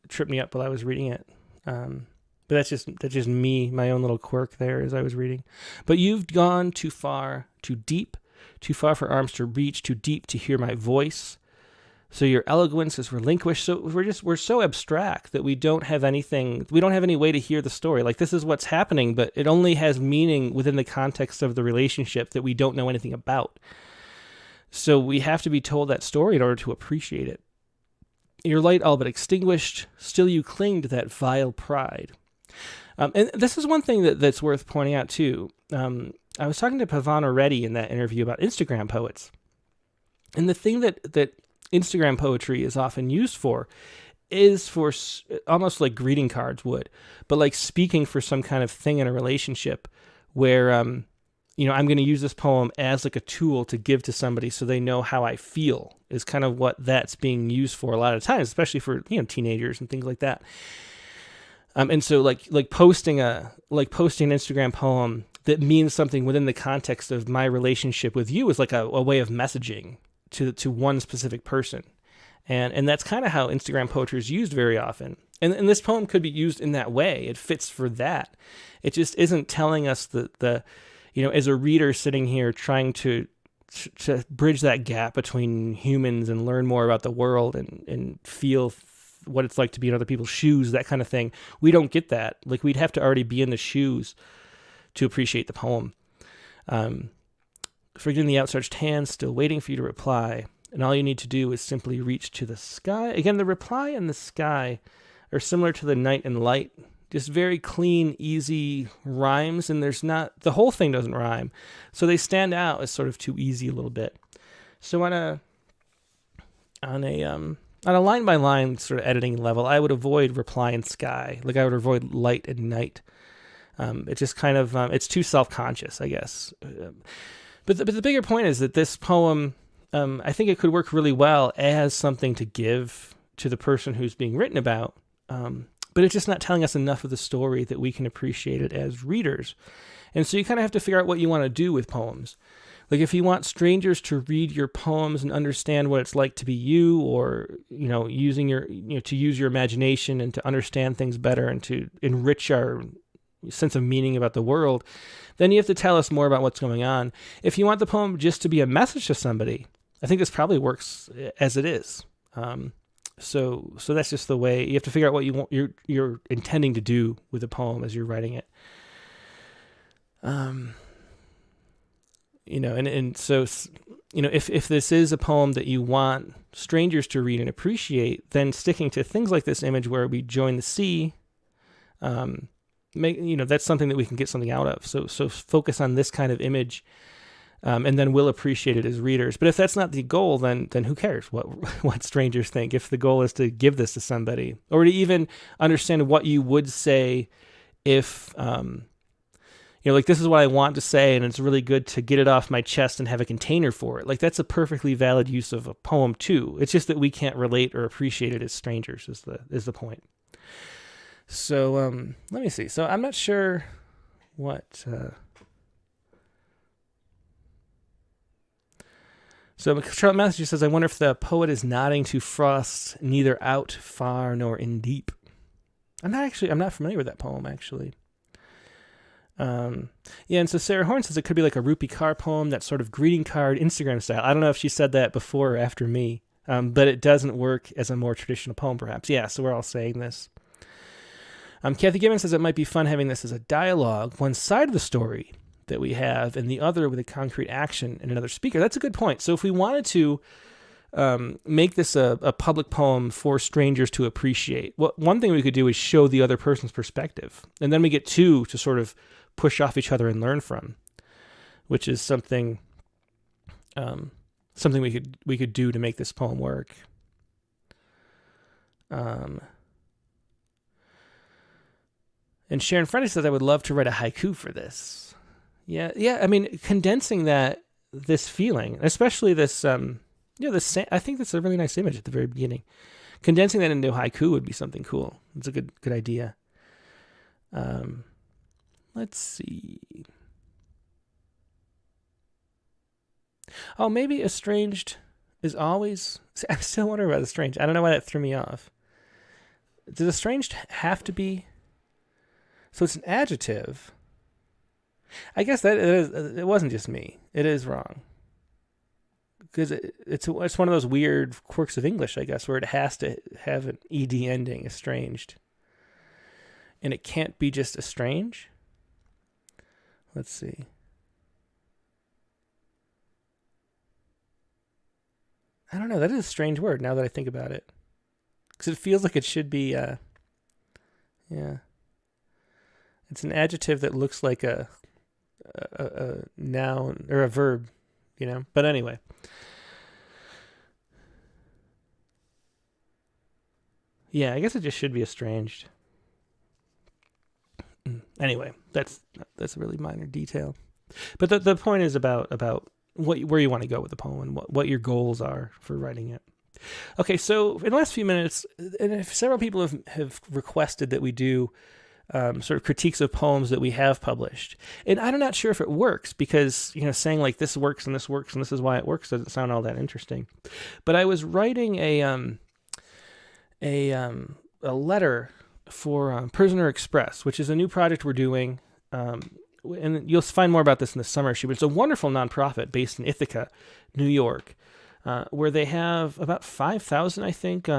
tripped me up while I was reading it. But that's just me, my own little quirk there as I was reading. But you've gone too far, too deep, too far for arms to reach, too deep to hear my voice. So your eloquence is relinquished. So we're so abstract that we don't have any way to hear the story. Like this is what's happening, but it only has meaning within the context of the relationship that we don't know anything about. So we have to be told that story in order to appreciate it. Your light all but extinguished, still you cling to that vile pride. And this is one thing that's worth pointing out too. I was talking to Pavana Reddy in that interview about Instagram poets. And the thing that Instagram poetry is often used for is for almost like greeting cards would, but like speaking for some kind of thing in a relationship where, I'm going to use this poem as like a tool to give to somebody so they know how I feel is kind of what that's being used for a lot of times, especially for, teenagers and things like that. And so like posting an Instagram poem that means something within the context of my relationship with you is like a way of messaging to one specific person. And that's kind of how Instagram poetry is used very often. And this poem could be used in that way. It fits for that. It just isn't telling us the as a reader sitting here trying to bridge that gap between humans and learn more about the world and feel what it's like to be in other people's shoes, that kind of thing. We don't get that. Like we'd have to already be in the shoes to appreciate the poem. Forgetting the outstretched hand, still waiting for you to reply. And all you need to do is simply reach to the sky. Again, the reply and the sky are similar to the night and light. Just very clean, easy rhymes. And the whole thing doesn't rhyme. So they stand out as sort of too easy a little bit. So on a line by line sort of editing level, I would avoid reply and sky. Like I would avoid light and night. It just kind of, it's too self-conscious, I guess. But the bigger point is that this poem, I think it could work really well as something to give to the person who's being written about, but it's just not telling us enough of the story that we can appreciate it as readers. And so you kind of have to figure out what you want to do with poems. Like if you want strangers to read your poems and understand what it's like to be you, or, using to use your imagination and to understand things better and to enrich our sense of meaning about the world, then you have to tell us more about what's going on. If you want the poem just to be a message to somebody, I think this probably works as it is. So that's just the way you have to figure out what you want, you're intending to do with the poem as you're writing it. So if this is a poem that you want strangers to read and appreciate, then sticking to things like this image where we join the sea, that's something that we can get something out of. So focus on this kind of image, and then we'll appreciate it as readers. But if that's not the goal, then who cares what strangers think? If the goal is to give this to somebody, or to even understand what you would say if, like, this is what I want to say, and it's really good to get it off my chest and have a container for it. Like, that's a perfectly valid use of a poem too. It's just that we can't relate or appreciate it as strangers is the point. So let me see. So I'm not sure what. So Charlotte Matthews says, I wonder if the poet is nodding to Frost, neither out far nor in deep. I'm not familiar with that poem, actually. And so Sarah Horn says it could be like a Rupi Kaur poem, that sort of greeting card Instagram style. I don't know if she said that before or after me, but it doesn't work as a more traditional poem, perhaps. Yeah, so we're all saying this. Kathy Gibbons says it might be fun having this as a dialogue, one side of the story that we have, and the other with a concrete action and another speaker. That's a good point. So if we wanted to make this a public poem for strangers to appreciate, one thing we could do is show the other person's perspective, and then we get two to sort of push off each other and learn from, which is something we could do to make this poem work. And Sharon Friday says, I would love to write a haiku for this. Yeah. I mean, condensing this feeling, especially this, I think that's a really nice image at the very beginning. Condensing that into haiku would be something cool. It's a good idea. Let's see. Oh, maybe estranged is always. I'm still wondering about estranged. I don't know why that threw me off. Does estranged have to be? So it's an adjective. I guess that it wasn't just me. It is wrong. Because it's one of those weird quirks of English, I guess, where it has to have an ed ending, estranged. And it can't be just estrange. Let's see. I don't know. That is a strange word now that I think about it. Because it feels like it should be, yeah. It's an adjective that looks like a noun or a verb, But anyway. Yeah, I guess it just should be estranged. Anyway, that's a really minor detail. But the point is about where you want to go with the poem and what your goals are for writing it. Okay, so in the last few minutes, and several people have requested that we do sort of critiques of poems that we have published. And I'm not sure if it works because, saying like this works and this works and this is why it works doesn't sound all that interesting. But I was writing a letter for Prisoner Express, which is a new project we're doing. And you'll find more about this in the summer issue, but it's a wonderful nonprofit based in Ithaca, New York, where they have about 5,000, I think,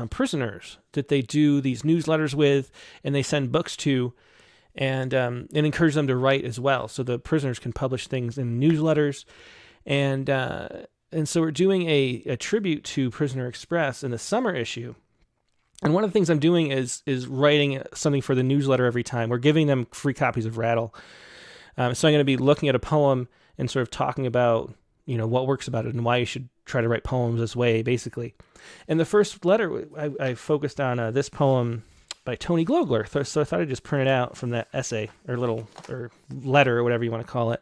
prisoners that they do these newsletters with, and they send books to, and encourage them to write as well. So the prisoners can publish things in newsletters, and so we're doing a tribute to Prisoner Express in the summer issue. And one of the things I'm doing is writing something for the newsletter every time. We're giving them free copies of Rattle. So I'm going to be looking at a poem and sort of talking about, what works about it and why you should try to write poems this way, basically. And the first letter, I focused on this poem by Tony Glogler. So I thought I'd just print it out from that essay or letter or whatever you want to call it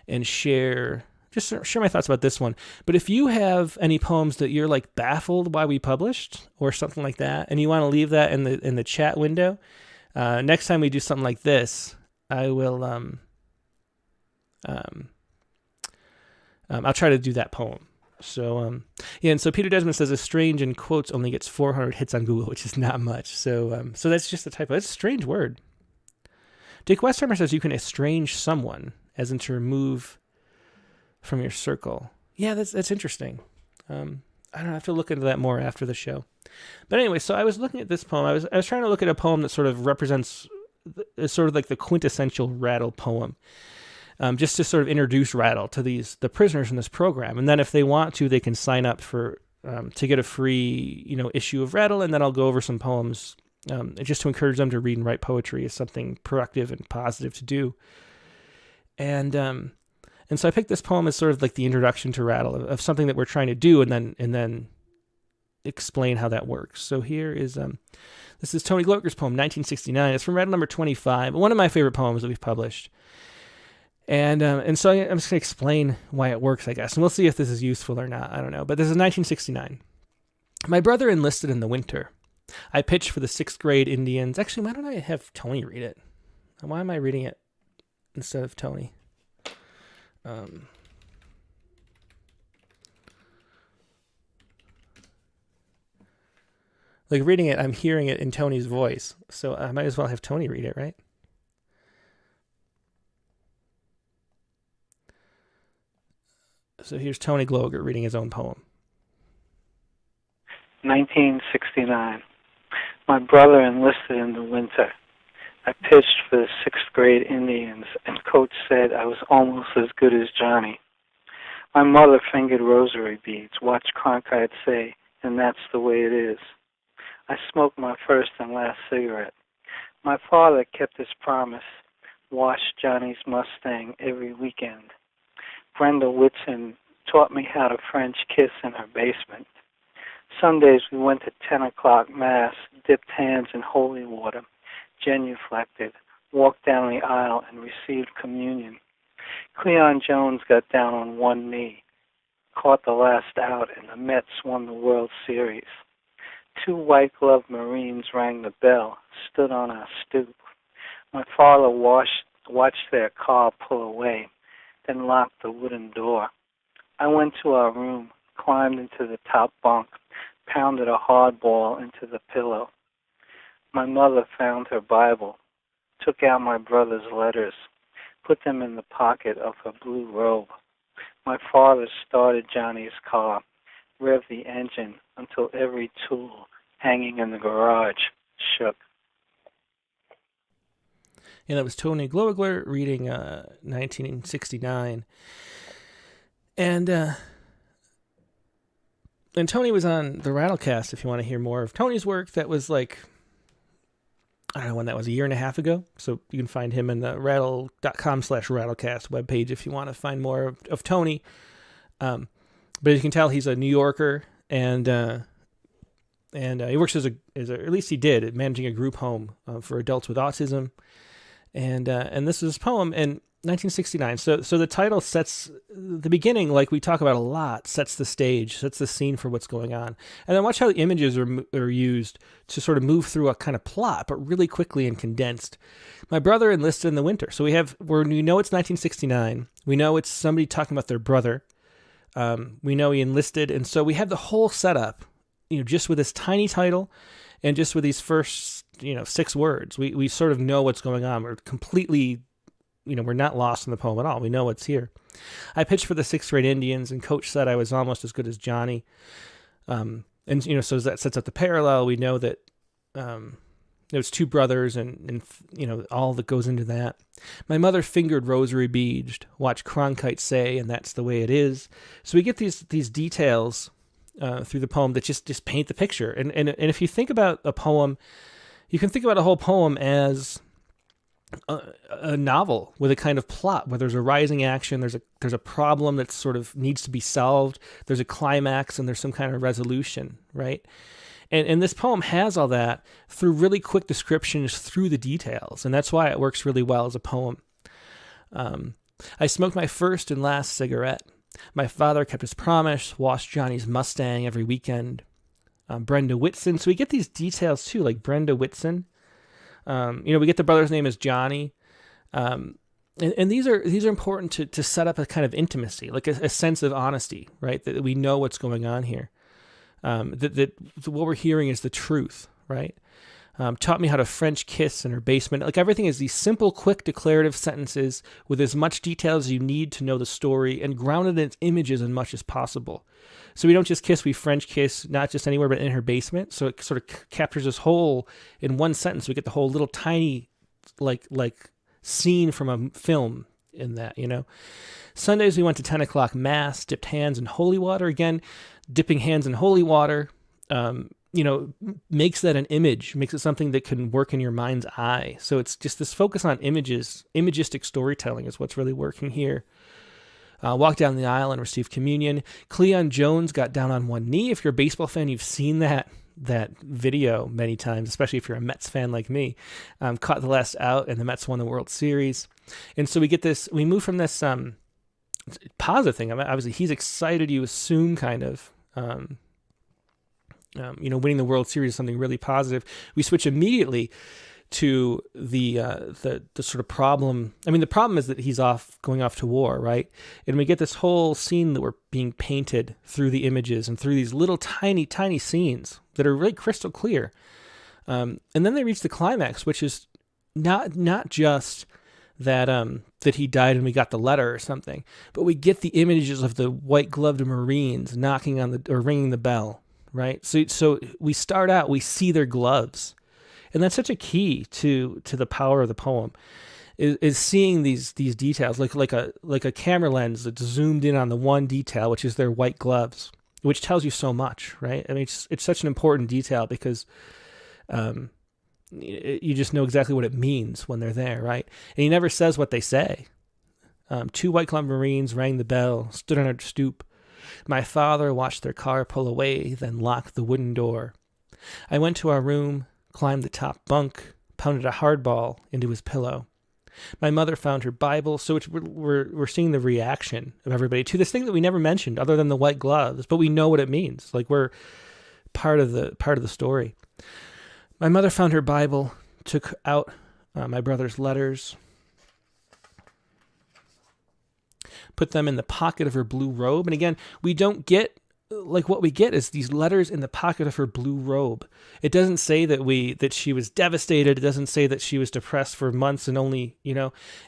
and share just share my thoughts about this one. But if you have any poems that you're like baffled why we published or something like that, and you want to leave that in the chat window, next time we do something like this, I will I'll try to do that poem. So and so Peter Desmond says a strange in quotes only gets 400 hits on Google, which is not much. So so that's just a typo. It's a strange word. Dick Westheimer says you can estrange someone, as in to remove from your circle. Yeah, that's interesting. I don't know, I have to look into that more after the show. But anyway, so I was looking at this poem. I was trying to look at a poem that sort of represents sort of like the quintessential Rattle poem. Just to sort of introduce Rattle to the prisoners in this program. And then if they want to, they can sign up for to get a free issue of Rattle, and then I'll go over some poems just to encourage them to read and write poetry as something productive and positive to do. And so I picked this poem as sort of like the introduction to Rattle of something that we're trying to do, and then explain how that works. So here is this is Tony Glover's poem, 1969. It's from Rattle number 25, one of my favorite poems that we've published. And so I'm just going to explain why it works, I guess. And we'll see if this is useful or not. I don't know. But this is 1969. My brother enlisted in the winter. I pitched for the 6th grade Indians. Actually, why don't I have Tony read it? Why am I reading it instead of Tony? Like reading it, I'm hearing it in Tony's voice. So I might as well have Tony read it, right? So here's Tony Glover reading his own poem. 1969. My brother enlisted in the winter. I pitched for the 6th grade Indians, and Coach said I was almost as good as Johnny. My mother fingered rosary beads, watched Cronkite say, and that's the way it is. I smoked my first and last cigarette. My father kept his promise, washed Johnny's Mustang every weekend. Brenda Whitson taught me how to French kiss in her basement. Sundays we went to 10 o'clock Mass, dipped hands in holy water, genuflected, walked down the aisle, and received communion. Cleon Jones got down on one knee, caught the last out, and the Mets won the World Series. 2 white-gloved Marines rang the bell, stood on our stoop. My father watched their car pull away, then locked the wooden door. I went to our room, climbed into the top bunk, pounded a hard ball into the pillow. My mother found her Bible, took out my brother's letters, put them in the pocket of her blue robe. My father started Johnny's car, revved the engine until every tool hanging in the garage shook. And that was Tony Glover reading 1969. And Tony was on the Rattlecast if you want to hear more of Tony's work. That was like, I don't know when that was, a year and a half ago. So you can find him in the rattle.com/rattlecast webpage if you want to find more of Tony. But as you can tell, he's a New Yorker, and he works as a at least he did, managing a group home for adults with autism. And this is his poem in 1969. So the title sets the beginning, like we talk about a lot, sets the stage, sets the scene for what's going on. And then watch how the images are used to sort of move through a kind of plot, but really quickly and condensed. My brother enlisted in the winter. So we know it's 1969. We know it's somebody talking about their brother. We know he enlisted. And so we have the whole setup, just with this tiny title and just with these first, 6 words. We sort of know what's going on. We're completely, we're not lost in the poem at all. We know what's here. I pitched for the 6th grade Indians, and Coach said I was almost as good as Johnny. So that sets up the parallel. We know that there's 2 brothers and all that goes into that. My mother fingered rosary beads, watched Cronkite say, and that's the way it is. So we get these details through the poem that just paint the picture. And if you think about a poem, you can think about a whole poem as a novel with a kind of plot where there's a rising action, there's a problem that sort of needs to be solved, there's a climax, and there's some kind of resolution, right? And this poem has all that through really quick descriptions through the details, and that's why it works really well as a poem. I smoked my first and last cigarette. My father kept his promise, washed Johnny's Mustang every weekend. Brenda Whitson. So we get these details too, like Brenda Whitson. We get the brother's name as Johnny. And these are important to set up a kind of intimacy, like a sense of honesty, right? That we know what's going on here. That what we're hearing is the truth, right? Taught me how to French kiss in her basement. Like everything is these simple, quick, declarative sentences with as much detail as you need to know the story and grounded in its images as much as possible. So we don't just kiss, we French kiss, not just anywhere, but in her basement. So it sort of captures this whole in one sentence. We get the whole little tiny, like scene from a film in that, Sundays we went to 10 o'clock mass, dipped hands in holy water. Again, dipping hands in holy water, makes that an image, makes it something that can work in your mind's eye. So it's just this focus on images, imagistic storytelling is what's really working here. Walked down the aisle and received communion. Cleon Jones got down on one knee. If you're a baseball fan, you've seen that video many times, especially if you're a Mets fan like me. Caught the last out, and the Mets won the World Series. And so we move from this positive thing. I mean, obviously, he's excited, you assume, kind of, winning the World Series is something really positive. We switch immediately to the sort of problem. I mean, the problem is that he's going off to war, right? And we get this whole scene that we're being painted through the images and through these little tiny, tiny scenes that are really crystal clear. And then they reach the climax, which is not just that he died and we got the letter or something, but we get the images of the white-gloved Marines knocking on or ringing the bell, right? So we start out, we see their gloves. And that's such a key to the power of the poem, is seeing these details, like a camera lens that's zoomed in on the one detail, which is their white gloves, which tells you so much, right? I mean, it's such an important detail because you just know exactly what it means when they're there, right? And he never says what they say. 2 white-gloved Marines rang the bell, stood on our stoop. My father watched their car pull away, then locked the wooden door. I went to our room, climbed the top bunk, pounded a hardball into his pillow. My mother found her Bible, so we're seeing the reaction of everybody to this thing that we never mentioned, other than the white gloves, but we know what it means. Like we're part of the story. My mother found her Bible, took out my brother's letters, put them in the pocket of her blue robe, and again, we don't get. Like what we get is these letters in the pocket of her blue robe. It doesn't say that she was devastated. It doesn't say that she was depressed for months and only,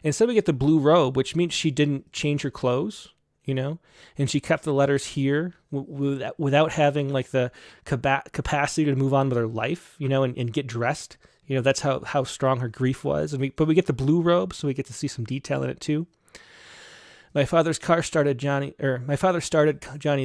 instead we get the blue robe, which means she didn't change her clothes, and she kept the letters here without having like the capacity to move on with her life, and get dressed. That's how strong her grief was. But we get the blue robe, so we get to see some detail in it too. My father started Johnny's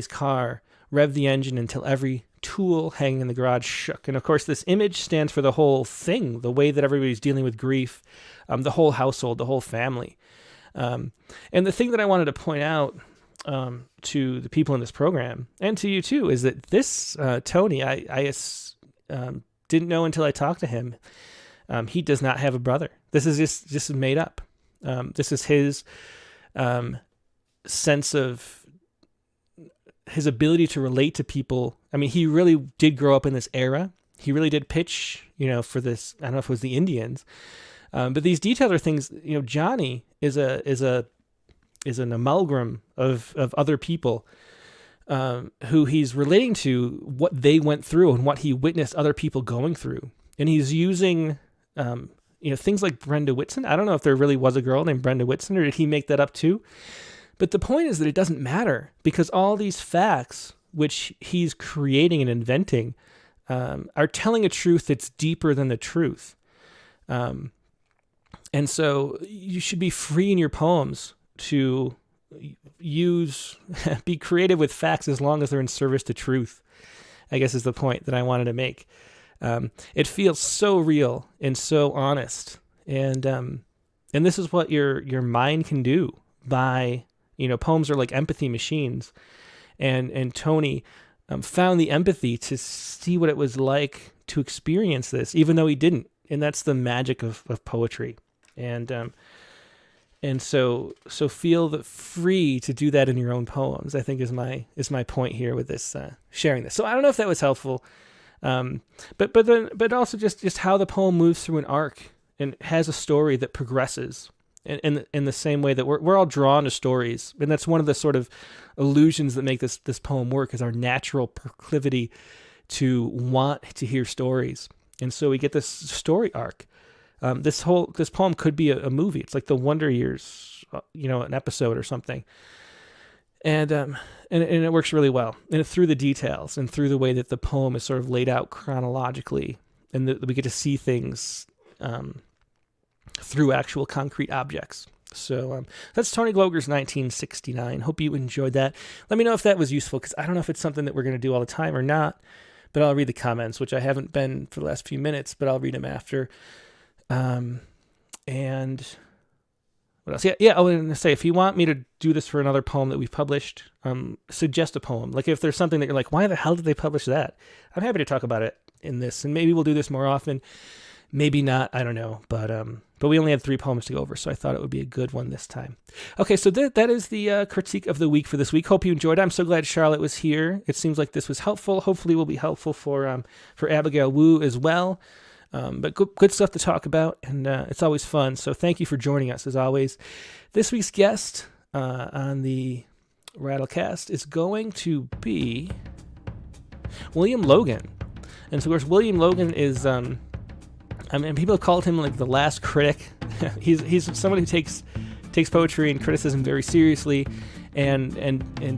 car, revved the engine until every tool hanging in the garage shook. And of course, this image stands for the whole thing, the way that everybody's dealing with grief, the whole household, the whole family. And the thing that I wanted to point out to the people in this program, and to you too, is that this Tony, I didn't know until I talked to him, he does not have a brother. This is just made up. This is his sense of his ability to relate to people. I mean, he really did grow up in this era. He really did pitch, for this. I don't know if it was the Indians, but these details are things. Johnny is an amalgam of other people who he's relating to, what they went through and what he witnessed other people going through, and he's using. Things like Brenda Whitson. I don't know if there really was a girl named Brenda Whitson, or did he make that up too? But the point is that it doesn't matter, because all these facts, which he's creating and inventing, are telling a truth that's deeper than the truth. And so you should be free in your poems to be creative with facts as long as they're in service to truth, I guess is the point that I wanted to make. It feels so real and so honest, and this is what your mind can do by, poems are like empathy machines, and Tony found the empathy to see what it was like to experience this, even though he didn't, and that's the magic of poetry, and And so feel free to do that in your own poems, I think is my point here with this, sharing this. So I don't know if that was helpful. But also just how the poem moves through an arc and has a story that progresses in the same way that we're all drawn to stories. And that's one of the sort of illusions that make this poem work, is our natural proclivity to want to hear stories. And so we get this story arc. This poem could be a movie. It's like the Wonder Years, an episode or something. And it works really well. And through the details and through the way that the poem is sort of laid out chronologically, and that we get to see things through actual concrete objects. So that's Tony Gloger's 1969. Hope you enjoyed that. Let me know if that was useful, because I don't know if it's something that we're going to do all the time or not, but I'll read the comments, which I haven't been for the last few minutes, but I'll read them after. And what else? Yeah. I was going to say, if you want me to do this for another poem that we've published, suggest a poem. Like if there's something that you're like, why the hell did they publish that? I'm happy to talk about it in this, and maybe we'll do this more often. Maybe not. I don't know. But we only had 3 poems to go over, so I thought it would be a good one this time. Okay, so that is the critique of the week for this week. Hope you enjoyed it. I'm so glad Charlotte was here. It seems like this was helpful. Hopefully, will be helpful for Abigail Wu as well. But good stuff to talk about, and it's always fun. So thank you for joining us, as always. This week's guest on the Rattlecast is going to be William Logan. And so, of course, William Logan is, people have called him like the last critic. he's someone who takes poetry and criticism very seriously, and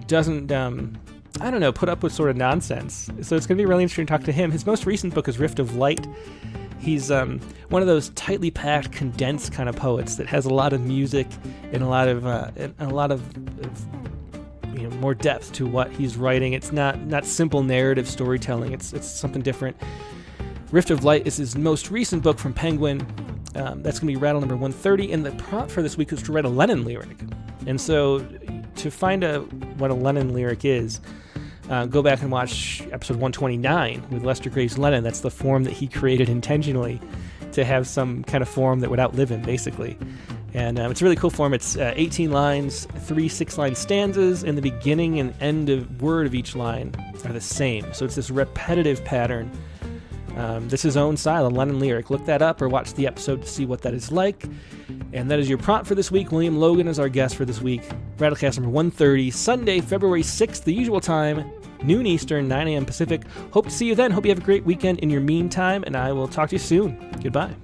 doesn't, put up with sort of nonsense. So it's going to be really interesting to talk to him. His most recent book is Rift of Light. He's one of those tightly packed, condensed kind of poets that has a lot of music and a lot of more depth to what he's writing. It's not simple narrative storytelling. It's something different. Rift of Light is his most recent book from Penguin. That's going to be Rattle number 130, and the prompt for this week is to write a Lennon lyric. And so to find out what a Lennon lyric is, go back and watch episode 129 with Lester Graves Lennon. That's the form that he created intentionally to have some kind of form that would outlive him, basically. And it's a really cool form. It's 18 lines, 3 6-line stanzas, and the beginning and end of word of each line are the same. So it's this repetitive pattern. This is his own style, a Lennon lyric. Look that up or watch the episode to see what that is like. And that is your prompt for this week. William Logan is our guest for this week. Rattlecast number 130, Sunday, February 6th, the usual time, noon Eastern, 9 a.m. Pacific. Hope to see you then. Hope you have a great weekend in your meantime, and I will talk to you soon. Goodbye.